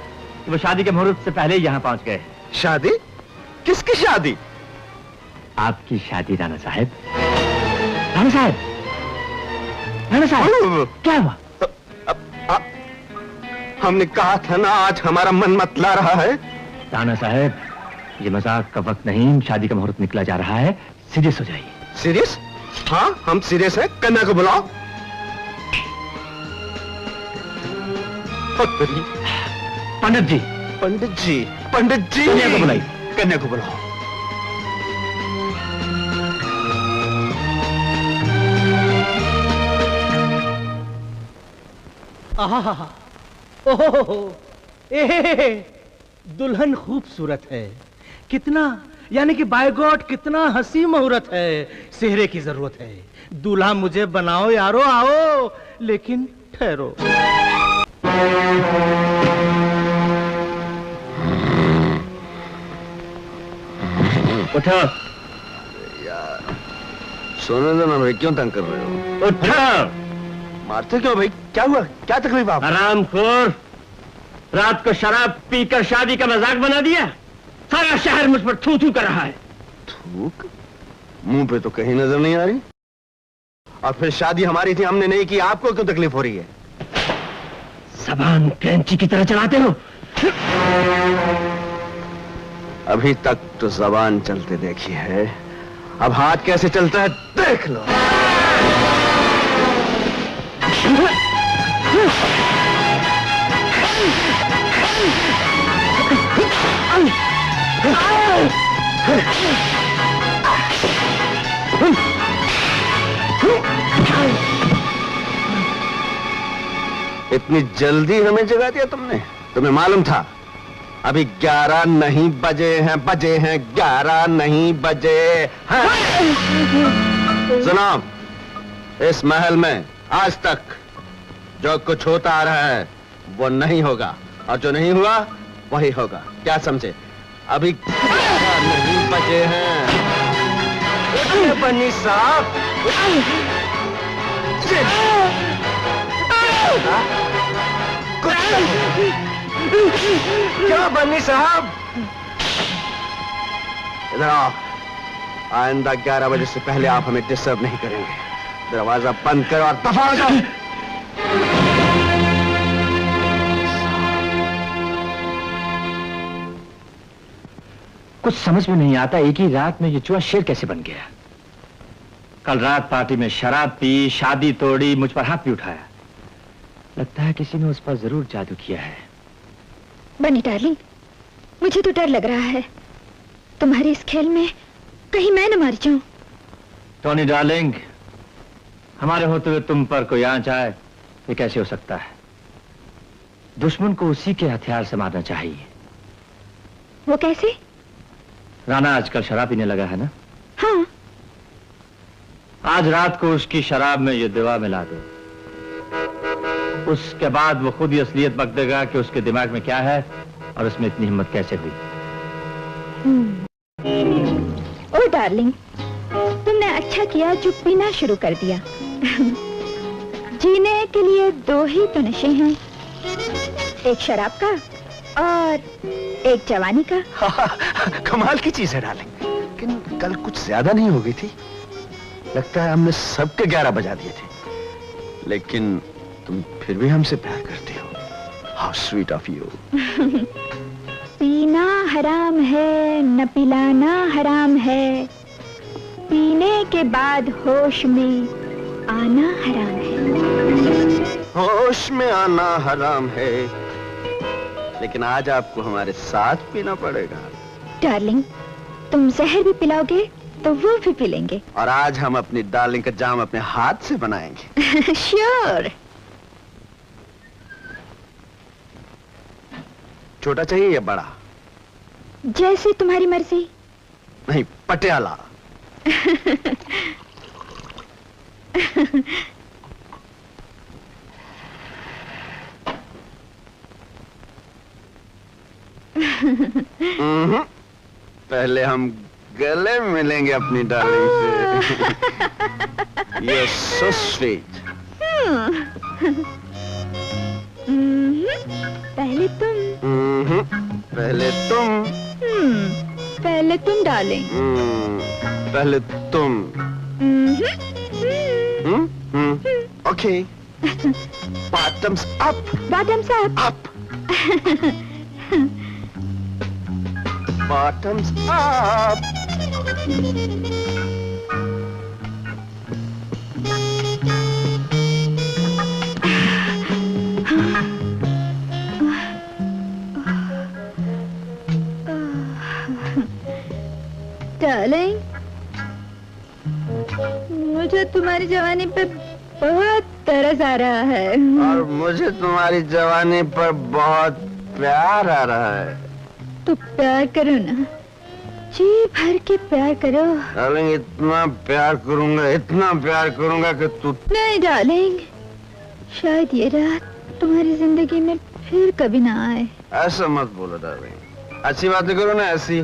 कि वो शादी के मुहूर्त से पहले ही यहाँ पहुंच गए। शादी? किसकी शादी? आपकी शादी राणा साहब। राणा साहब, राणा साहब, क्या हुआ? हमने कहा था ना आज हमारा मन मतला रहा है। राणा साहब, ये मजाक का वक्त नहीं, शादी का मुहूर्त निकला जा रहा है, सीरियस हो जाइए। सीरियस? हाँ हम सीरियस हैं। कन्या को बुलाओ। पंडित जी, पंडित जी, पंडित जी, कन्या को बुलाइए। कन्या को बुलाओ। आहा, ओहो, दुल्हन खूबसूरत है। कितना, यानी कि बाय गॉड कितना हंसी मुहूर्त है। सेहरे की जरूरत है, दूल्हा मुझे बनाओ यारो, आओ, लेकिन ठहरो। उठो यार, सोने दो ना भाई, क्यों तंग कर रहे हो? उठो। मारते क्यों भाई? क्या हुआ? क्या तकलीफ आप? हरामखोर, रात को शराब पीकर शादी का मजाक बना दिया। सारा शहर मुझ पर थू थू कर रहा है। थूक? मुंह पे तो कहीं नजर नहीं आ रही। और फिर शादी हमारी थी, हमने नहीं की, आपको क्यों तकलीफ हो रही है? जबान कैंची की तरह चलाते हो। अभी तक तो जबान चलते देखी है, अब हाथ कैसे चलता है देख लो। इतनी जल्दी हमें जगा दिया तुमने? तुम्हें मालूम था अभी 11 नहीं बजे हैं, 11 नहीं बजे हैं। सुनो, इस महल में आज तक जो कुछ होता आ रहा है वो नहीं होगा, और जो नहीं हुआ वही होगा। क्या समझे? अभी 11 नहीं बजे हैं। उठिए बन्नी साहब। क्या बन्नी साहब? इधर आओ। आइंदा 11 बजे से पहले आप हमें डिस्टर्ब नहीं करेंगे। दरवाजा बंद करो और दफा हो जाओ। कुछ समझ में नहीं आता, एक ही रात में ये चूहा शेर कैसे बन गया। कल रात पार्टी में शराब पी, शादी तोड़ी, मुझ पर हाथ भी उठाया। लगता है किसी ने उस पर जरूर जादू किया है। बनी डार्लिंग, मुझे तो डर लग रहा है तुम्हारे इस खेल में कहीं मैं न मार जाऊं। टोनी डार्लिंग, हमारे होते हुए तुम पर कोई आंच आए, ये कैसे हो सकता है? दुश्मन को उसी के हथियार से मारना चाहिए। वो कैसे? राणा आजकल शराब पीने लगा है ना? हाँ। आज रात को उसकी शराब में ये दवा मिला दो। उसके बाद वो खुद ही असलियत बक देगा कि उसके दिमाग में क्या है और उसमें इतनी हिम्मत कैसे हुई। ओ डार्लिंग, तुमने अच्छा किया जो पीना शुरू कर दिया। जीने के लिए 2 ही तो नशे हैं, एक शराब का और एक जवानी का। कमाल की चीज है डार्लिंग, लेकिन कल कुछ ज्यादा नहीं हो गई थी? लगता है हमने सबके 11 बजा दिए थे। लेकिन तुम फिर भी हमसे प्यार करती हो। How sweet of you. पीना हराम है, न पिलाना हराम है, पीने के बाद होश में आना हराम है। होश में आना हराम है, लेकिन आज आपको हमारे साथ पीना पड़ेगा। डार्लिंग, तुम जहर भी पिलाओगे तो वो भी पी लेंगे। और आज हम अपनी डार्लिंग का जाम अपने हाथ से बनाएंगे। श्योर। छोटा चाहिए या बड़ा? जैसे तुम्हारी मर्जी। नहीं, पटियाला। पहले हम गले मिलेंगे अपनी डार्लिंग से। You're so sweet. पहले तुम। पहले तुम। पहले तुम डार्लिंग। पहले तुम। Okay. Bottoms up. Bottoms up. Up. Bottoms up. Darling, मुझे तुम्हारी जवानी पे बहुत तरस आ रहा है। और मुझे तुम्हारी जवानी पर बहुत प्यार आ रहा है। तो प्यार करो ना, जी भर के प्यार करो। डार्लिंग इतना प्यार करूंगा कि तू। नहीं डार्लिंग, शायद ये रात तुम्हारी जिंदगी में फिर कभी ना आए। ऐसा मत बोलो डार्लिंग, अच्छी बातें करो ना, ऐसी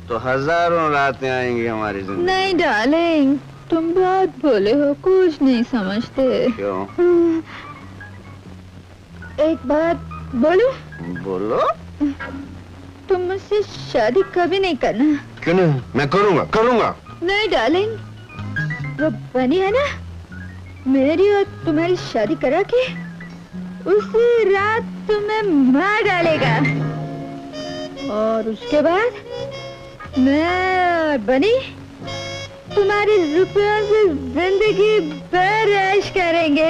तो हजारों रातें आएंगी हमारी जिंदगी। नहीं डार्लिंग, तुम बहुत भोले हो, कुछ नहीं समझते। क्यों? एक बात बोलो। बोलो। तुम मुझसे शादी कभी नहीं करना। क्यों नहीं? मैं करूंगा। नहीं डार्लिंग, वो बनी है ना, मेरी और तुम्हारी शादी करा के उसी रात तुम्हें मार डालेगा, और उसके बाद मैं और बनी तुम्हारे रुपयों से जिंदगी भर ऐश करेंगे।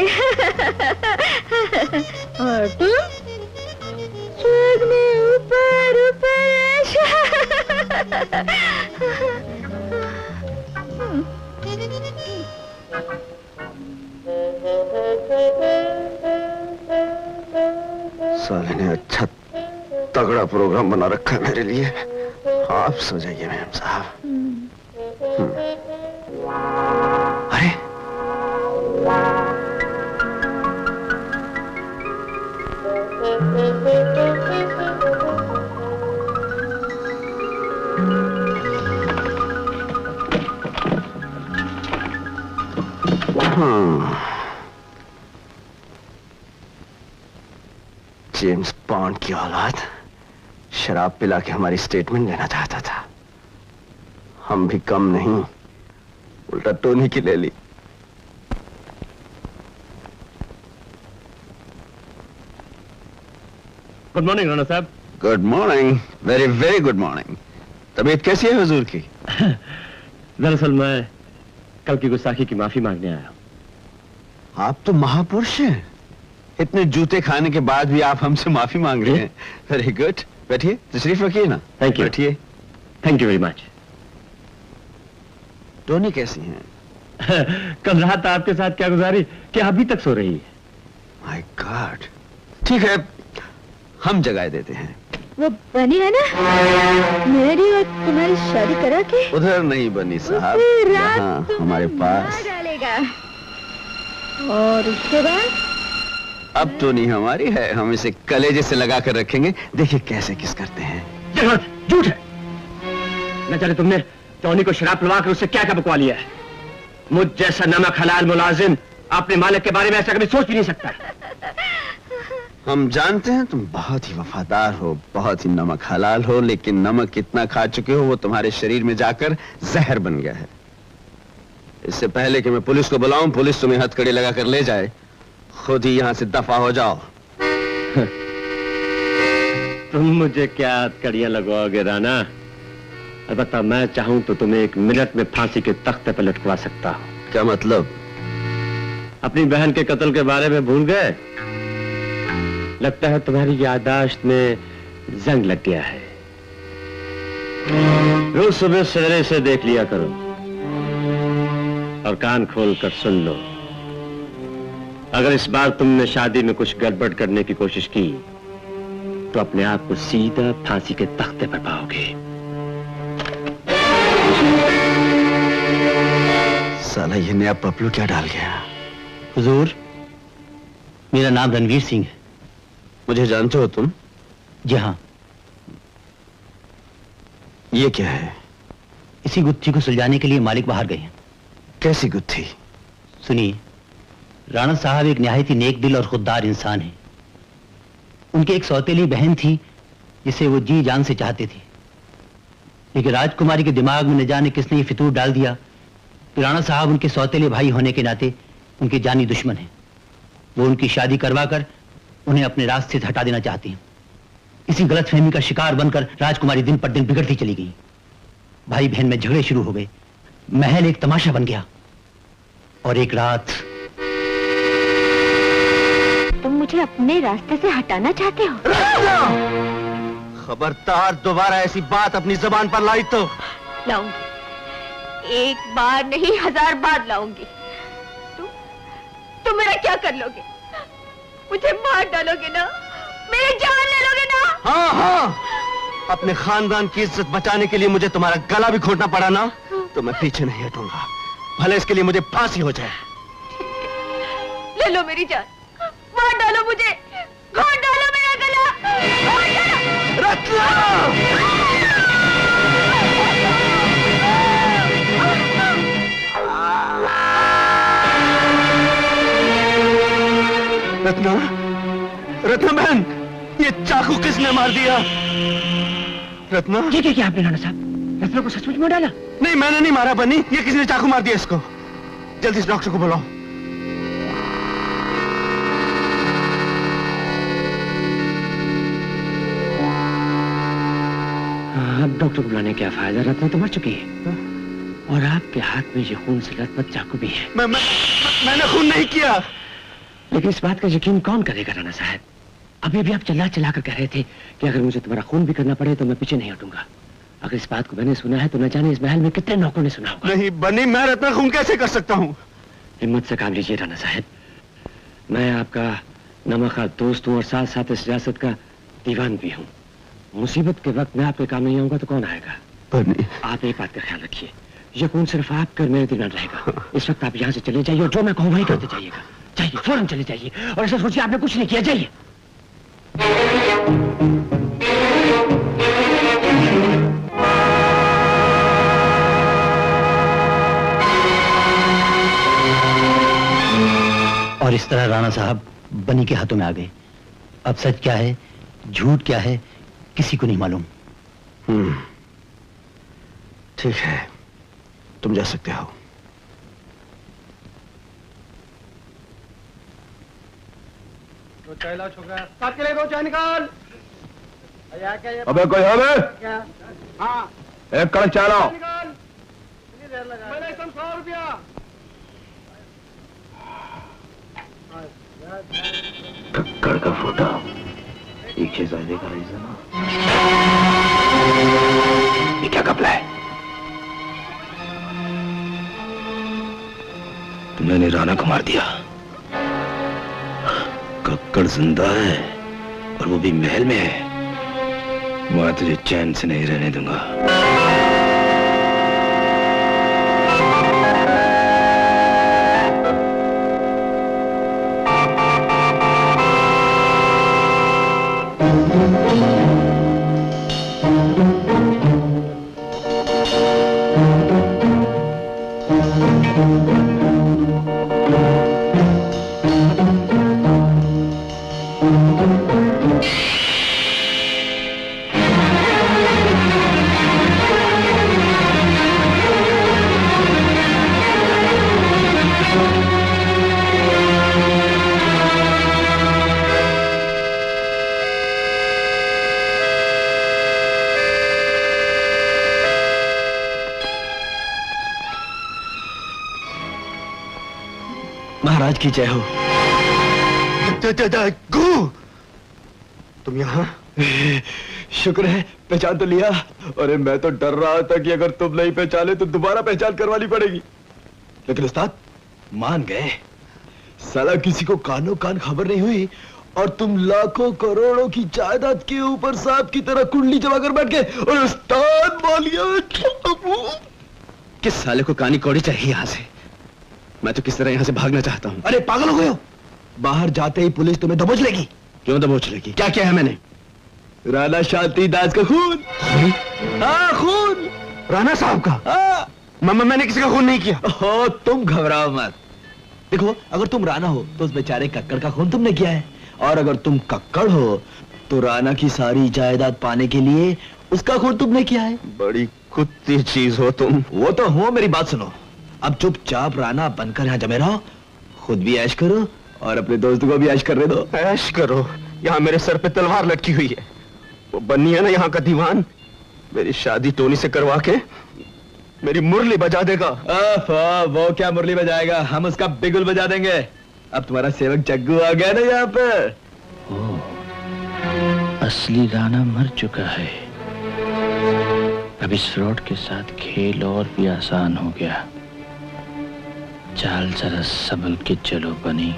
और तुम स्वर्ग में ऊपर ऐश। साले ने अच्छा तगड़ा प्रोग्राम बना रखा है मेरे लिए। आप सो जाइए मैम साहब। अरे जेम्स बॉन्ड की औलाद शराब पिला के हमारी स्टेटमेंट लेना चाहता था। हम भी कम नहीं, उल्टा टोनी की ले ली। गुड मॉर्निंग राणा साहब। Good morning, very very good morning. तबीयत कैसी है हुजूर की? दरअसल मैं कल की गुस्ताखी की माफी मांगने आया हूं। आप तो महापुरुष हैं, इतने जूते खाने के बाद भी आप हमसे माफी मांग रहे हैं। वेरी गुड, बैठिए, तशरीफ रखिए ना। Thank you. बैठिए। Thank you very much. Tony कैसी हैं? कल रात आपके साथ क्या गुजारी कि अभी तक सो रही है? My God. ठीक है, हम जगाए देते हैं। वो बनी है ना, मेरी और तुम्हारी शादी करा के उधर नहीं बनी साहब, यहाँ हमारे पास। डालेगा, और उसके बाद अब टोनी हमारी है, हम इसे कलेजे से लगा कर रखेंगे। देखिए कैसे किस करते हैं। झूठ है। न जाने तुमने टोनी को शराब पिलवा कर उससे क्या क्या बकवा लिया है। मुझ जैसा नमक हलाल मुलाजिम अपने मालिक के बारे में ऐसा कभी सोच भी नहीं सकता। हम जानते हैं तुम बहुत ही वफादार हो, बहुत ही नमक हलाल हो, लेकिन नमक कितना खा चुके हो वो तुम्हारे शरीर में जाकर जहर बन गया है। इससे पहले कि मैं पुलिस को बुलाऊं, पुलिस तुम्हें हथकड़ी लगा कर ले जाए, खुद ही यहां से दफा हो जाओ। तुम मुझे क्या हथकड़ियां लगवाओगे राणा? अलबत्ता मैं चाहूं तो तुम्हें 1 मिनट में फांसी के तख्ते पर लटकवा सकता हूं। क्या मतलब? अपनी बहन के कत्ल के बारे में भूल गए? लगता है तुम्हारी याददाश्त में जंग लग गया है। रोज सुबह सवेरे से देख लिया करो और कान खोल कर सुन लो। अगर इस बार तुमने शादी में कुछ गड़बड़ करने की कोशिश की तो अपने आप को सीधा फांसी के तख्ते पर पाओगे। साला ये नया पपलू क्या डाल गया? हुजूर, मेरा नाम रणवीर सिंह है। मुझे जानते हो तुम? जी हाँ। ये क्या है? इसी गुत्थी को सुलझाने के लिए मालिक बाहर गए हैं। कैसी गुत्थी? सुनिए, राणा साहब एक निहायत ही नेक दिल और खुददार इंसान हैं। उनकी एक सौतेली बहन थी जिसे वो जी जान से चाहते थे, लेकिन राजकुमारी के दिमाग में न जाने किसने ये फितूर डाल दिया कि राणा साहब उनके सौतेले भाई होने के नाते उनके जानी दुश्मन हैं। वो उनकी शादी करवा कर उन्हें अपने रास्ते से हटा देना चाहते हैं। इसी गलतफहमी का शिकार बनकर राजकुमारी दिन पर दिन बिगड़ती चली गई। भाई बहन में झगड़े शुरू हो गए, महल एक तमाशा बन गया। और एक रात तुम मुझे अपने रास्ते से हटाना चाहते हो? खबरदार दोबारा ऐसी बात अपनी जुबान पर लाई तो लाऊंगी। एक बार नहीं 1000 बार लाऊंगी। तुम मेरा क्या कर लोगे? मुझे मार डालोगे ना? मेरी जान ले लोगे ना? हाँ हाँ, अपने खानदान की इज्जत बचाने के लिए मुझे तुम्हारा गला भी घोटना पड़ा ना, तो मैं पीछे नहीं हटूंगा, भले इसके लिए मुझे फांसी हो जाए। ले लो मेरी जान, मार डालो मुझे, घोट डालो मेरा गला, घोट डालो। रत्ना! रत्ना, रत्ना बहन, ये चाकू किसने मार दिया? रत्ना, ये क्या किया आपने राणा साहब? रत्ना को सचमुच मार डाला? नहीं, मैंने नहीं मारा बनी, ये किसने चाकू मार दिया इसको? जल्दी से डॉक्टर को बुलाओ। अब डॉक्टर को बुलाने क्या फायदा, रत्ना तो मर चुकी है और आपके हाथ में ये खून से लथपथ चाकू भी है। मैंने खून नहीं किया। लेकिन इस बात का यकीन कौन करेगा राणा साहब? अभी भी आप चिल्ला चिल्ला कर कह रहे थे कि अगर मुझे तुम्हारा खून भी करना पड़े तो मैं पीछे नहीं हटूंगा। अगर इस बात को मैंने सुना है तो न जाने इस महल में कितने नौकरों ने सुना होगा। नहीं बनी, मैं रत्ना खून कैसे कर सकता हूँ? हिम्मत से काम लीजिए राणा साहब, मैं आपका नमखा दोस्त हूँ और साथ साथ इस रियासत का दीवान भी हूँ। मुसीबत के वक्त मैं आपके काम नहीं आऊंगा तो कौन आएगा? बनी, आप एक बात का ख्याल रखिए, ये खून सिर्फ आपका और मेरे दीवान रहेगा। इस वक्त आप यहाँ से चले जाइए और जो मैं कहूँ वही करते जाइएगा। जाइए, फौरन चले जाइए और ऐसा सोचिए आपने कुछ नहीं किया। जाइए। और इस तरह राणा साहब बनी के हाथों में आ गए। अब सच क्या है, झूठ क्या है, किसी को नहीं मालूम। ठीक है, तुम जा सकते हो। तो चला छोकरा, साथ के लिए दो चाय निकाल। अबे कोई है बे? हाँ, एक कड़क चाय लाओ। मैंने एकदम 100 रुपया। कक्कड़ का फोटा एक शहजादे का रीजन। ये क्या कपड़ा है? मैंने राणा को मार दिया। कक्कड़ जिंदा है और वो भी महल में है। मैं तुझे चैन से नहीं रहने दूंगा। महाराज की जय हो। गु, तुम यहाँ? शुक्र है पहचान तो लिया। अरे मैं तो डर रहा था कि अगर तुम नहीं पहचाने तो दोबारा पहचान करवानी पड़ेगी। लेकिन उस्ताद मान गए। साला किसी को कानो कान खबर नहीं हुई और तुम लाखों करोड़ों की जायदाद के ऊपर सांप की तरह कुंडली जमा कर बैठ गए और उस्ताद बोलिया। किस साले को कानी कौड़ी चाहिए यहाँ से? मैं तो किस तरह यहाँ से भागना चाहता हूँ। अरे पागल हो गए हो? बाहर जाते ही पुलिस तुम्हें दबोच लेगी। क्यों दबोच लेगी? क्या किया है मैंने? राणा शांति दास का खून। हाँ खून राणा साहब का? हाँ। मैंने किसी का खून नहीं किया। हो तुम घबराओ मत। देखो अगर तुम राणा हो तो उस बेचारे कक्कड़ का खून तुमने किया है, और अगर तुम कक्कड़ हो तो राणा की सारी जायदाद पाने के लिए उसका खून तुमने किया है। बड़ी कुत्ती चीज हो तुम। वो तो हो, मेरी बात सुनो। अब चुपचाप राणा बनकर यहाँ जमे रहो, खुद भी ऐश करो और अपने दोस्त को भी ऐश करने दो। ऐश करो? यहाँ मेरे सर पे तलवार लटकी हुई है। वो बन्नी है ना यहाँ का दीवान, मेरी शादी टोनी से करवा के मेरी मुरली बजा देगा। वो क्या मुरली बजाएगा, हम उसका बिगुल बजा देंगे। अब तुम्हारा सेवक जग्गू आ गया ना यहाँ पर। असली राणा मर चुका है। अब इस फ्रॉड के साथ खेल और भी आसान हो गया। चाल जरा संभल के चलो बनी।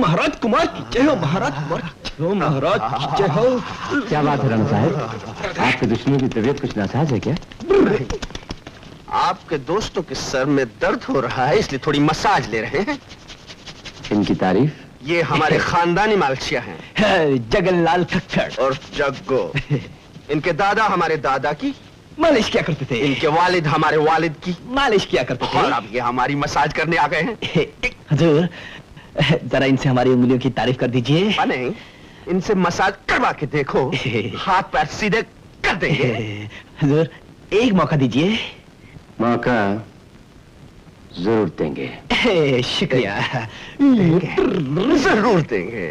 महाराज कुमार की जय हो, महाराज कुमार की जय हो, महाराज की जय हो। क्या बात है राणा साहब, आपके दुश्मनों की तबीयत कुछ नासाज है क्या? आपके दोस्तों के सर में दर्द हो रहा है, इसलिए थोड़ी मसाज ले रहे हैं। इनकी तारीफ? ये हमारे खानदानी मालशिया हैं। जगनलाल खक्खड़ और जग्गो। इनके दादा हमारे दादा की मालिश किया करते थे, इनके वालिद हमारे वालिद की मालिश किया करते थे। और अब ये हमारी मसाज करने आ गए हैं। हुजूर, जरा इनसे हमारी उंगलियों की तारीफ कर दीजिए। नहीं, इनसे मसाज करवा के देखो, हाथ पैर सीधे कर देंगे। हुजूर, एक मौका दीजिए। मौका जरूर देंगे। शुक्रिया। जरूर देंगे।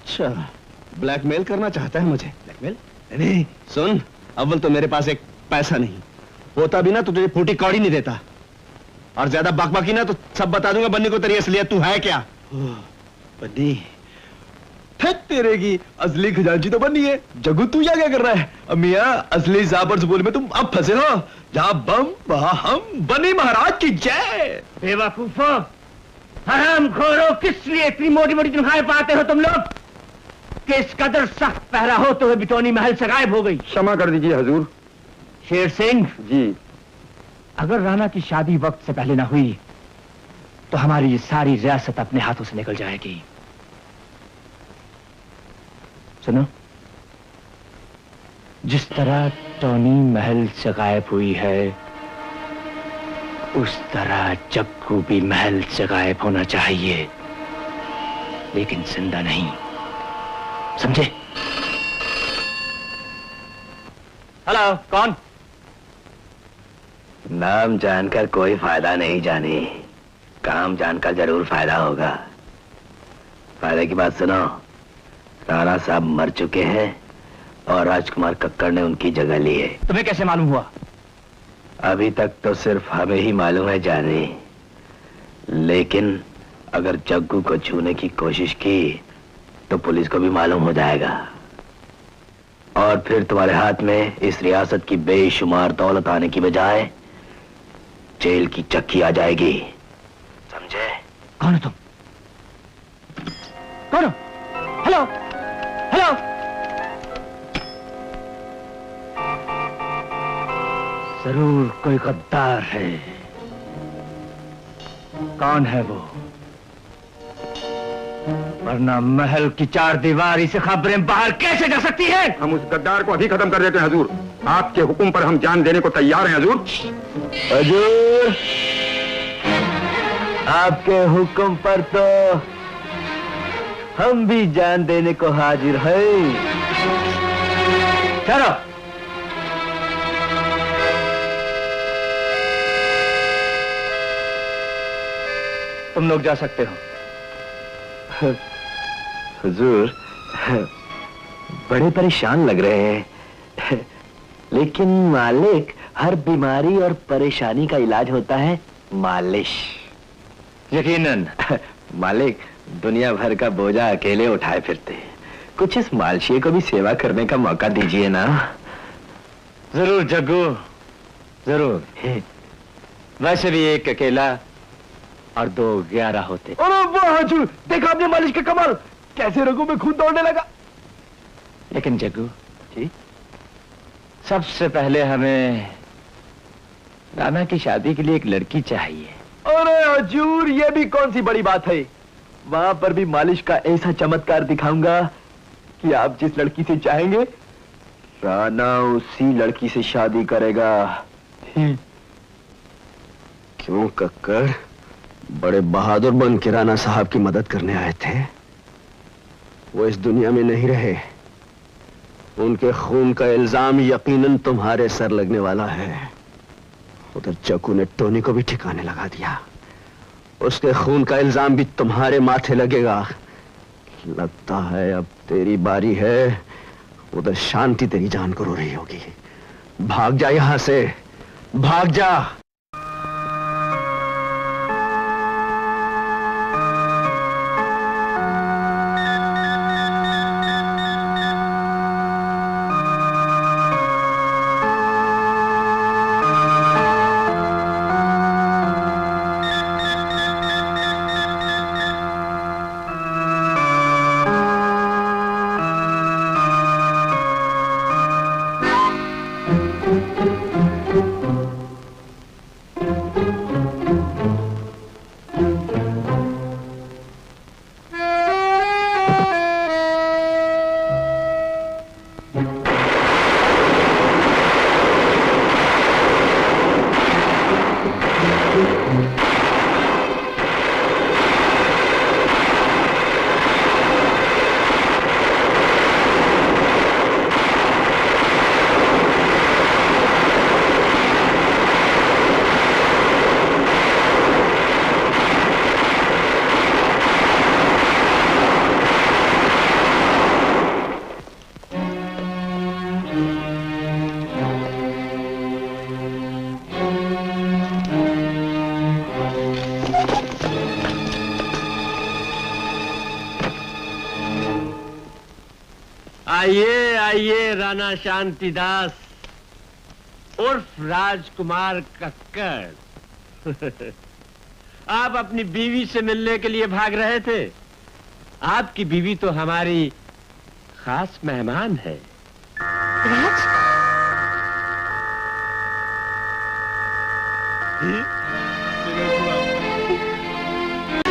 अच्छा, ब्लैकमेल करना चाहता है मुझे। ब्लैकमेल? नहीं, सुन, अव्वल तो मेरे पास एक पैसा नहीं, होता भी ना तो तुझे फूटी कौड़ी नहीं देता, और ज्यादा बकबकी ना तो सब बता दूंगा बन्नी को तेरी असलियत। तू है क्या? बन्नी? तेरे की असली खजांची तो बन्नी है। जग्गू, तू क्या कर रहा है? मियां, असली जाबर जुबूल में तुम अब फंसे हो। जहां बम वहां हम। बन्नी महाराज की जय। बेवकूफो, हरामखोरो, किस लिए इतनी मोटी मोटी तनख्वाहें पाते हो तुम लोग? कि इस कदर सख्त पहरा हो तो बिटौनी महल से गायब हो गई। क्षमा कर दीजिए हुजूर। शेर सिंह जी, अगर राणा की शादी वक्त से पहले ना हुई तो हमारी ये सारी रियासत अपने हाथों से निकल जाएगी। सुनो, जिस तरह टोनी महल से गायब हुई है उस तरह जग्गू भी महल से गायब होना चाहिए, लेकिन जिंदा नहीं, समझे? हेलो, कौन? नाम जानकर कोई फायदा नहीं जानी, काम जानकर जरूर फायदा होगा। फायदे की बात सुनो, राणा साहब मर चुके हैं और राजकुमार कक्कड़ ने उनकी जगह ली है। तुम्हें कैसे मालूम हुआ? अभी तक तो सिर्फ हमें ही मालूम है जानी, लेकिन अगर जग्गू को छूने की कोशिश की तो पुलिस को भी मालूम हो जाएगा, और फिर तुम्हारे हाथ में इस रियासत की बेशुमार दौलत आने की बजाय जेल की चक्की आ जाएगी, समझे? कौन हो तुम? कौन हो? Hello, hello. जरूर कोई गद्दार है। कौन है वो? वरना महल की चार दीवारी से खबरें बाहर कैसे जा सकती है? हम उस गद्दार को अभी खत्म कर देते हैं हुजूर। आपके हुक्म पर हम जान देने को तैयार हैं हुजूर। हुजूर, आपके हुक्म पर तो हम भी जान देने को हाजिर है। चलो। तुम लोग जा सकते हो। हुजूर, बड़े परेशान लग रहे हैं, लेकिन मालिक, हर बीमारी और परेशानी का इलाज होता है मालिश। यकीनन। मालिक, दुनिया भर का बोझा अकेले उठाए फिरते हैं, कुछ इस मालशिए को भी सेवा करने का मौका दीजिए ना। जरूर जग्गू, जरूर। वैसे भी एक अकेला और 2 11 होते। अरे वाह हुजूर, देखा आपने मालिश का कमाल, कैसे रगों में खून दौड़ने लगा। लेकिन जग्गू जी, सबसे पहले हमें राणा की शादी के लिए एक लड़की चाहिए। अरे हुजूर, ये भी कौन सी बड़ी बात है। वहां पर भी मालिश का ऐसा चमत्कार दिखाऊंगा कि आप जिस लड़की से चाहेंगे राणा उसी लड़की से शादी करेगा। क्यों कक्कड़, बड़े बहादुर बन के राणा साहब की मदद करने आए थे। वो इस दुनिया में नहीं रहे, उनके खून का इल्जाम यकीनन तुम्हारे सर लगने वाला है। उधर जग्गू ने टोनी को भी ठिकाने लगा दिया, उसके खून का इल्जाम भी तुम्हारे माथे लगेगा। लगता है अब तेरी बारी है। उधर शांति तेरी जान को रो रही होगी। भाग जा यहां से, भाग जा। आइए आइए राणा शांतिदास उर्फ राजकुमार कक्कड़। आप अपनी बीवी से मिलने के लिए भाग रहे थे। आपकी बीवी तो हमारी खास मेहमान है। राज?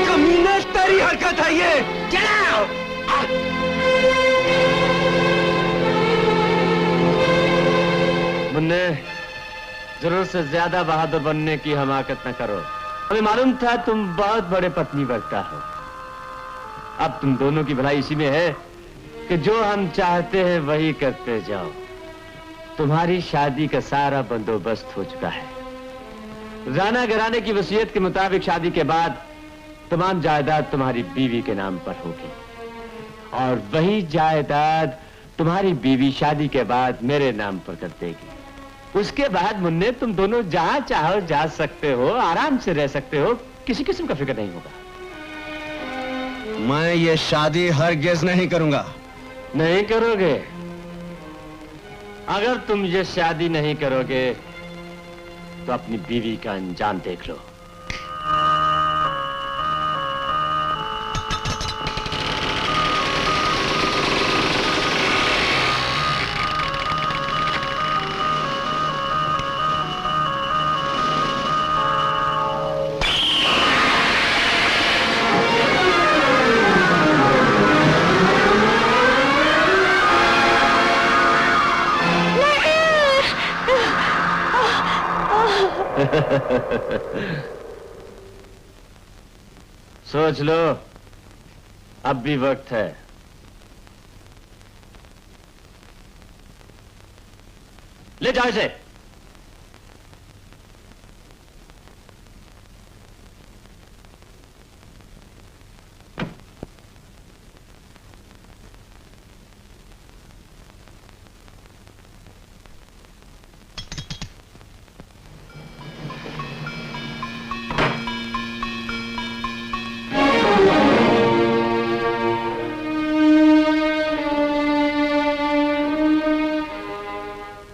कमीने तेरी हरकत है ये। चलाओ। मुन्ने, जरूरत से ज्यादा बहादुर बनने की हमाकत न करो। हमें मालूम था तुम बहुत बड़े पत्नी वक्ता हो। अब तुम दोनों की भलाई इसी में है कि जो हम चाहते हैं वही करते जाओ। तुम्हारी शादी का सारा बंदोबस्त हो चुका है। राणा घराने की वसीयत के मुताबिक शादी के बाद तमाम जायदाद तुम्हारी बीवी के नाम पर होगी और वही जायदाद तुम्हारी बीवी शादी के बाद मेरे नाम पर कर देगी। उसके बाद मुन्ने तुम दोनों जहां चाहो जा सकते हो, आराम से रह सकते हो, किसी किस्म का फिक्र नहीं होगा। मैं ये शादी हरगिज़ नहीं करूंगा। नहीं करोगे? अगर तुम ये शादी नहीं करोगे तो अपनी बीवी का अंजाम देख लो। सोच लो, अब भी वक्त है। ले जाओ इसे।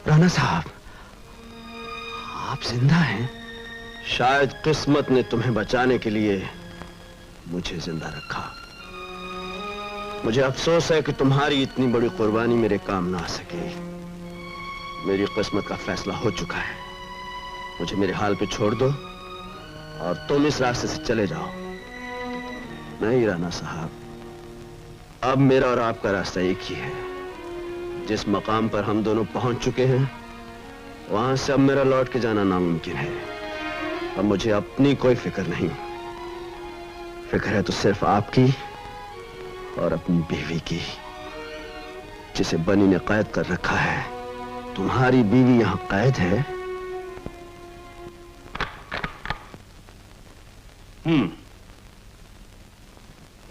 राणा साहब, आप जिंदा हैं? शायद किस्मत ने तुम्हें बचाने के लिए मुझे जिंदा रखा। मुझे अफसोस है कि तुम्हारी इतनी बड़ी कुर्बानी मेरे काम ना आ सकी। मेरी किस्मत का फैसला हो चुका है। मुझे मेरे हाल पे छोड़ दो और तुम इस रास्ते से चले जाओ। नहीं राणा साहब, अब मेरा और आपका रास्ता एक ही है। जिस मकाम पर हम दोनों पहुंच चुके हैं वहां से अब मेरा लौट के जाना नामुमकिन है। अब मुझे अपनी कोई फिक्र नहीं। फिक्र है तो सिर्फ आपकी और अपनी बीवी की, जिसे बनी ने कैद कर रखा है। तुम्हारी बीवी यहां कैद है।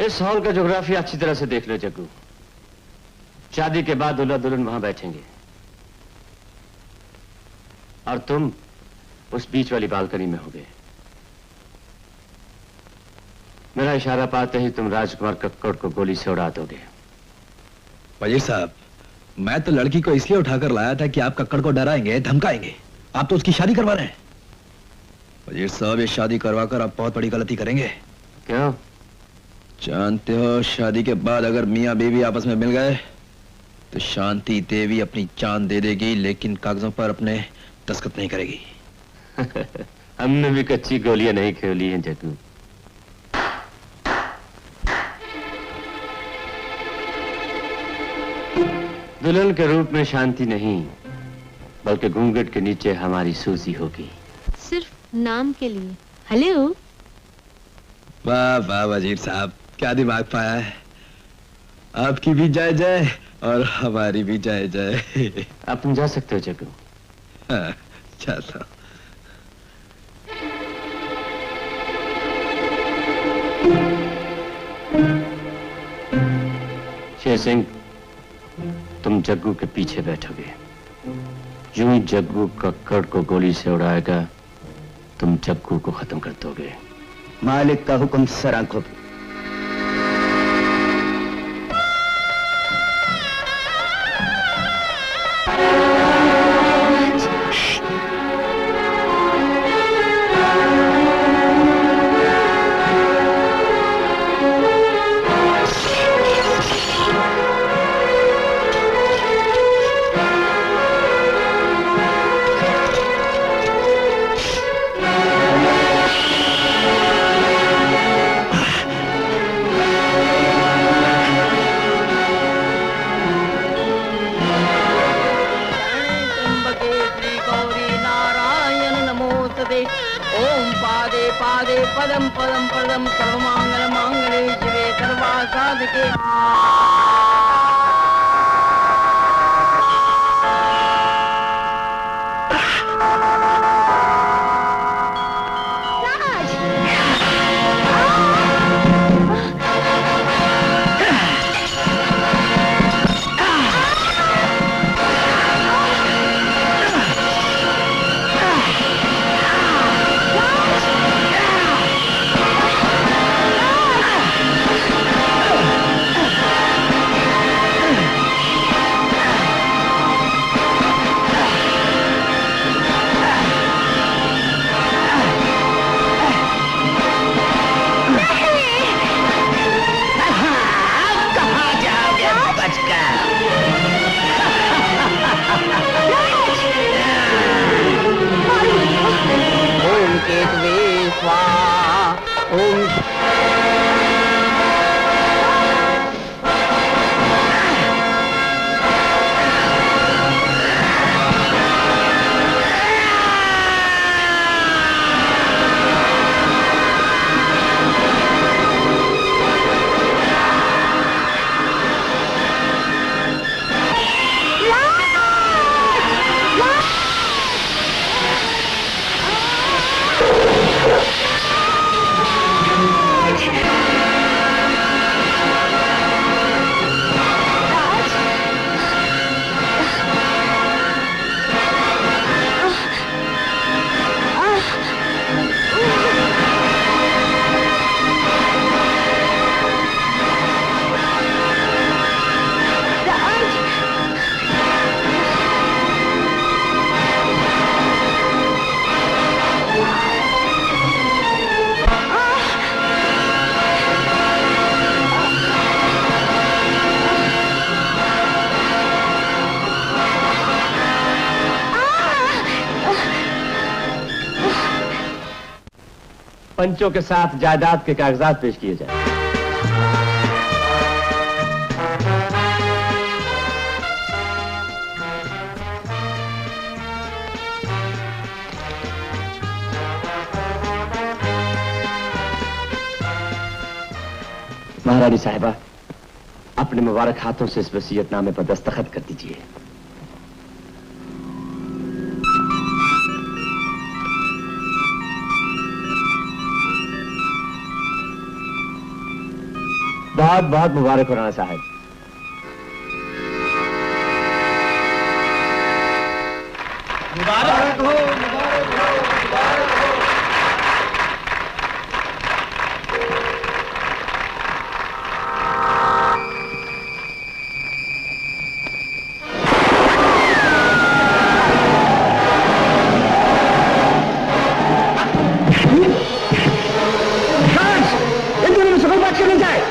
इस हॉल का ज्योग्राफी अच्छी तरह से देख लो जग्गू। शादी के बाद दूल्हा दुल्हन वहां बैठेंगे और तुम उस बीच वाली बालकनी में होगे। मेरा इशारा पाते ही तुम राजकुमार कक्कड़ को गोली से उड़ा दोगे। वजीर साहब, मैं तो लड़की को इसलिए उठाकर लाया था कि आप कक्कड़ को डराएंगे, धमकाएंगे। आप तो उसकी शादी करवा रहे हैं। वजीर साहब, ये शादी करवाकर आप बहुत बड़ी गलती करेंगे। क्यों? जानते हो, शादी के बाद अगर मियां बीवी आपस में मिल गए तो शांति देवी अपनी जान दे देगी, लेकिन कागजों पर अपने दस्तखत नहीं करेगी। हमने भी कच्ची गोलियां नहीं खेली हैं जग्गू। दुल्हन के रूप में शांति नहीं, बल्कि घूंघट के नीचे हमारी सूजी होगी। सिर्फ नाम के लिए। हेलो। वाह वाह वजीर साहब, क्या दिमाग पाया है। आपकी भी जय जय और हमारी भी जय जय। अब तुम जा सकते हो जग्गू। हाँ, चलो। शेर सिंह, तुम जग्गू के पीछे बैठोगे। यूं ही जग्गू कक्कड़ को गोली से उड़ाएगा, तुम जग्गू को खत्म कर दोगे। मालिक का हुक्म सर आंखों पे। पदम पदम पदम सर्वमांगल मांगले शिवे सर्वासाधिके। पंचों के साथ जायदाद के कागजात पेश किए जाए। महारानी साहिबा, अपने मुबारक हाथों से इस वसीयतनामे पर दस्तखत कर दीजिए। बहुत बहुत मुबारक हो राणा साहब। मुबारक हो, मुबारक हो, मुबारक हो। इन दोनों में सफल बात करनी जाए।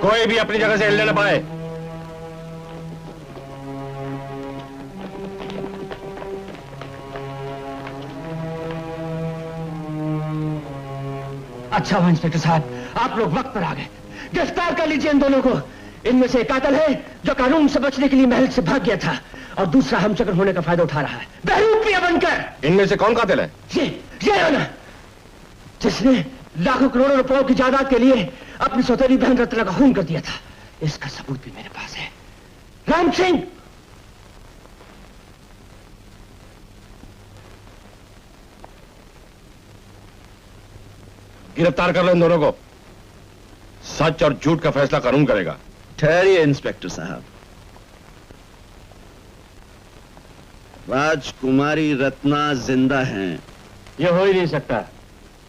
कोई भी अपनी जगह से हिलने न पाए। अच्छा हुआ इंस्पेक्टर साहब, आप लोग वक्त पर आ गए। गिरफ्तार कर लीजिए इन दोनों को। इनमें से एक कातिल है जो कानून से बचने के लिए महल से भाग गया था, और दूसरा हमचक्र होने का फायदा उठा रहा है बहरूपिया बनकर। इनमें से कौन कातिल है? ये है ना, जिसने लाखों करोड़ों रुपयों की जायदाद के लिए अपनी सौतेली बहन रत्ना का खून कर दिया था। इसका सबूत भी मेरे पास है। राम सिंह। गिरफ्तार कर लो इन दोनों को। सच और झूठ का फैसला कानून करेगा। ठहरिए इंस्पेक्टर साहब। राजकुमारी रत्ना जिंदा हैं। यह हो ही नहीं सकता।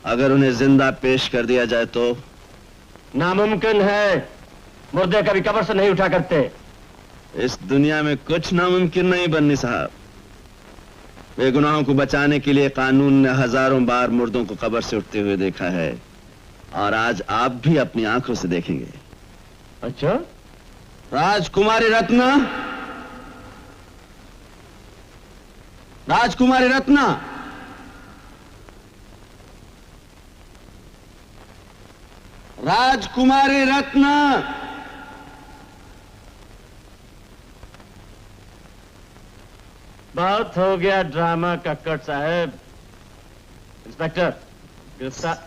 अगर उन्हें जिंदा पेश कर दिया जाए तो? नामुमकिन है। मुर्दे कभी कब्र से नहीं उठा करते। इस दुनिया में कुछ नामुमकिन नहीं बन्नी साहब। बेगुनाहों को बचाने के लिए कानून ने हजारों बार मुर्दों को कब्र से उठते हुए देखा है, और आज आप भी अपनी आंखों से देखेंगे। अच्छा? राजकुमारी रत्ना, राजकुमारी रत्ना। राजकुमारी रत्न। बहुत हो गया ड्रामा कक्कड़ साहब। इंस्पेक्टर गिरफ्तार।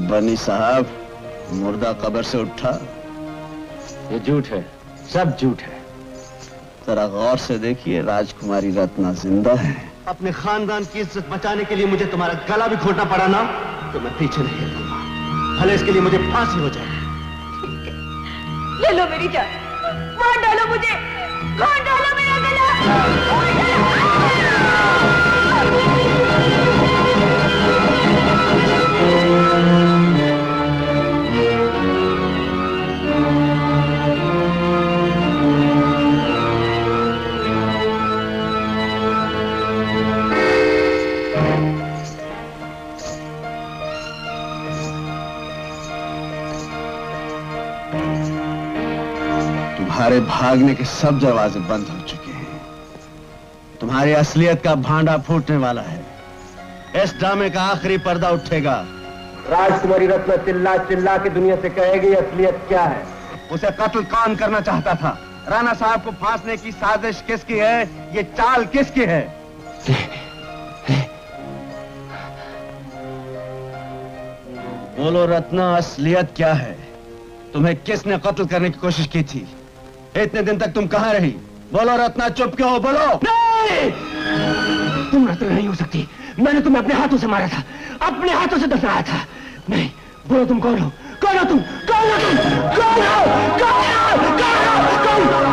बनी साहब, मुर्दा कब्र से उठा? ये झूठ है, सब झूठ है। जरा गौर से देखिए, राजकुमारी रत्ना जिंदा है। अपने खानदान की इज्जत बचाने के लिए मुझे तुम्हारा गला भी घोटना पड़ा ना, तो मैं पीछे नहीं हटूंगा, भले इसके लिए मुझे फांसी हो जाए। ले लो मेरी जान, मार डालो मुझे, मार डालो मेरा गला। तुम्हारे भागने के सब दरवाजे बंद हो चुके हैं। तुम्हारी असलियत का भांडा फूटने वाला है। इस ड्रामे का आखिरी पर्दा उठेगा। राजकुमारी रत्न चिल्ला चिल्ला के दुनिया से कहेगी असलियत क्या है। उसे कत्ल कौन करना चाहता था? राणा साहब को फांसने की साजिश किसकी है? ये चाल किसकी है? बोलो रत्ना, असलियत क्या है? तुम्हें किसने कत्ल करने की कोशिश की थी? इतने दिन तक तुम कहां रही? बोलो रत्ना, चुप क्यों हो? बोलो। नहीं! तुम रत्ना नहीं हो सकती। मैंने तुम्हें अपने हाथों से मारा था, अपने हाथों से दफनाया था। नहीं, बोलो तुम कौन हो? कौन हो तुम? कौन हो तुम? कौन हो? कौन हो? कौन हो?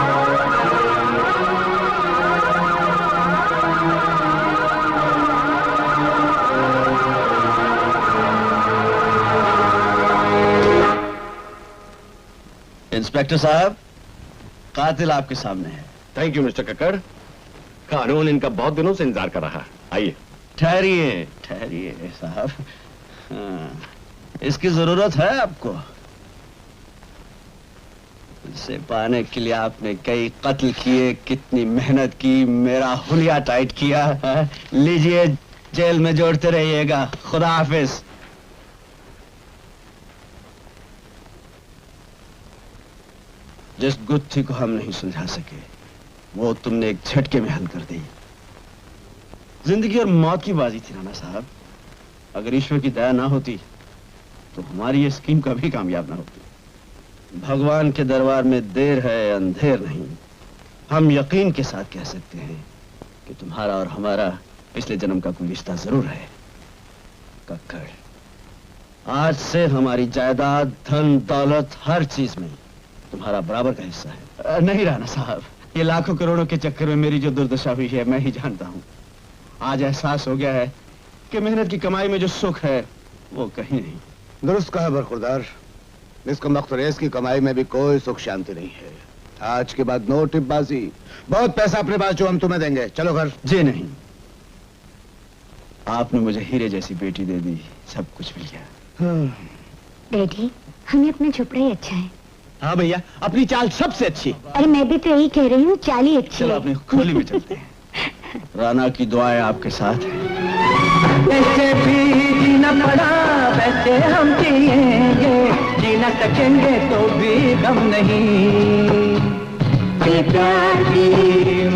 इंस्पेक्टर साहब, कातिल आपके सामने है। Thank you mister Kakkar. कानून इनका बहुत दिनों से इंतजार कर रहा है। आइए। ठहरिए ठहरिए साहब, इसकी जरूरत है आपको? इसे पाने के लिए आपने कई कत्ल किए, कितनी मेहनत की, मेरा हुलिया टाइट किया है। लीजिए, जेल में जोड़ते रहिएगा। खुदा हाफिज। जिस गुत्थी को हम नहीं सुलझा सके, वो तुमने एक झटके में हल कर दी। जिंदगी और मौत की बाजी थी राणा साहब। अगर ईश्वर की दया ना होती तो हमारी ये स्कीम कभी कामयाब ना होती। भगवान के दरबार में देर है, अंधेर नहीं। हम यकीन के साथ कह सकते हैं कि तुम्हारा और हमारा पिछले जन्म का कोई रिश्ता जरूर है। कक्कड़, आज से हमारी जायदाद, धन दौलत, हर चीज में तुम्हारा बराबर का हिस्सा है। नहीं राणा साहब, ये लाखों करोड़ों के चक्कर में मेरी जो दुर्दशा हुई है, मैं ही जानता हूँ। आज एहसास हो गया है कि मेहनत की कमाई में जो सुख है वो कहीं नहीं। दुरुस्त कहा बरखुरदार। इसको मख्तरेस की कमाई में भी कोई सुख शांति नहीं है। आज के बाद नो टिपबाजी। बहुत पैसा अपने पास जो हम तुम्हें देंगे। चलो घर। जी नहीं, आपने मुझे हीरे जैसी बेटी दे दी, सब कुछ मिल गया। डैडी, हमें अपना झोपड़ा ही अच्छा है। हाँ भैया, अपनी चाल सबसे अच्छी। अरे मैं भी तो यही कह रही हूँ, चाल ही अच्छी। चलो अपनी खोली में चलते हैं। राणा की दुआएं आपके साथ हैं। वैसे भी जीना पड़ा, वैसे हम जिएंगे, जी न सकेंगे तो भी गम नहीं। प्यार की